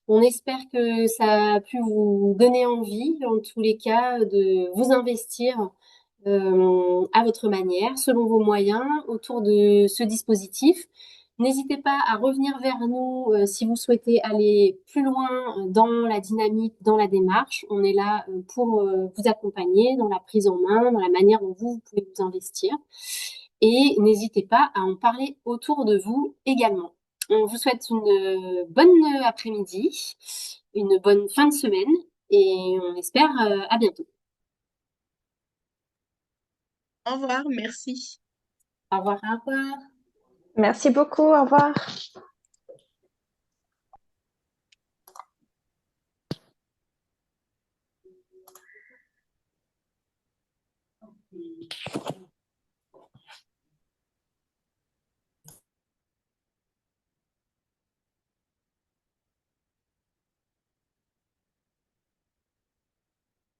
On espère que ça a pu vous donner envie, en tous les cas, de vous investir à votre manière, selon vos moyens, autour de ce dispositif. N'hésitez pas à revenir vers nous si vous souhaitez aller plus loin dans la dynamique, dans la démarche. On est là pour vous accompagner dans la prise en main, dans la manière dont vous pouvez vous investir. Et n'hésitez pas à en parler autour de vous également. On vous souhaite une bonne après-midi, une bonne fin de semaine et on espère à bientôt.
Au revoir, merci.
Au revoir, au revoir.
Merci beaucoup, au revoir.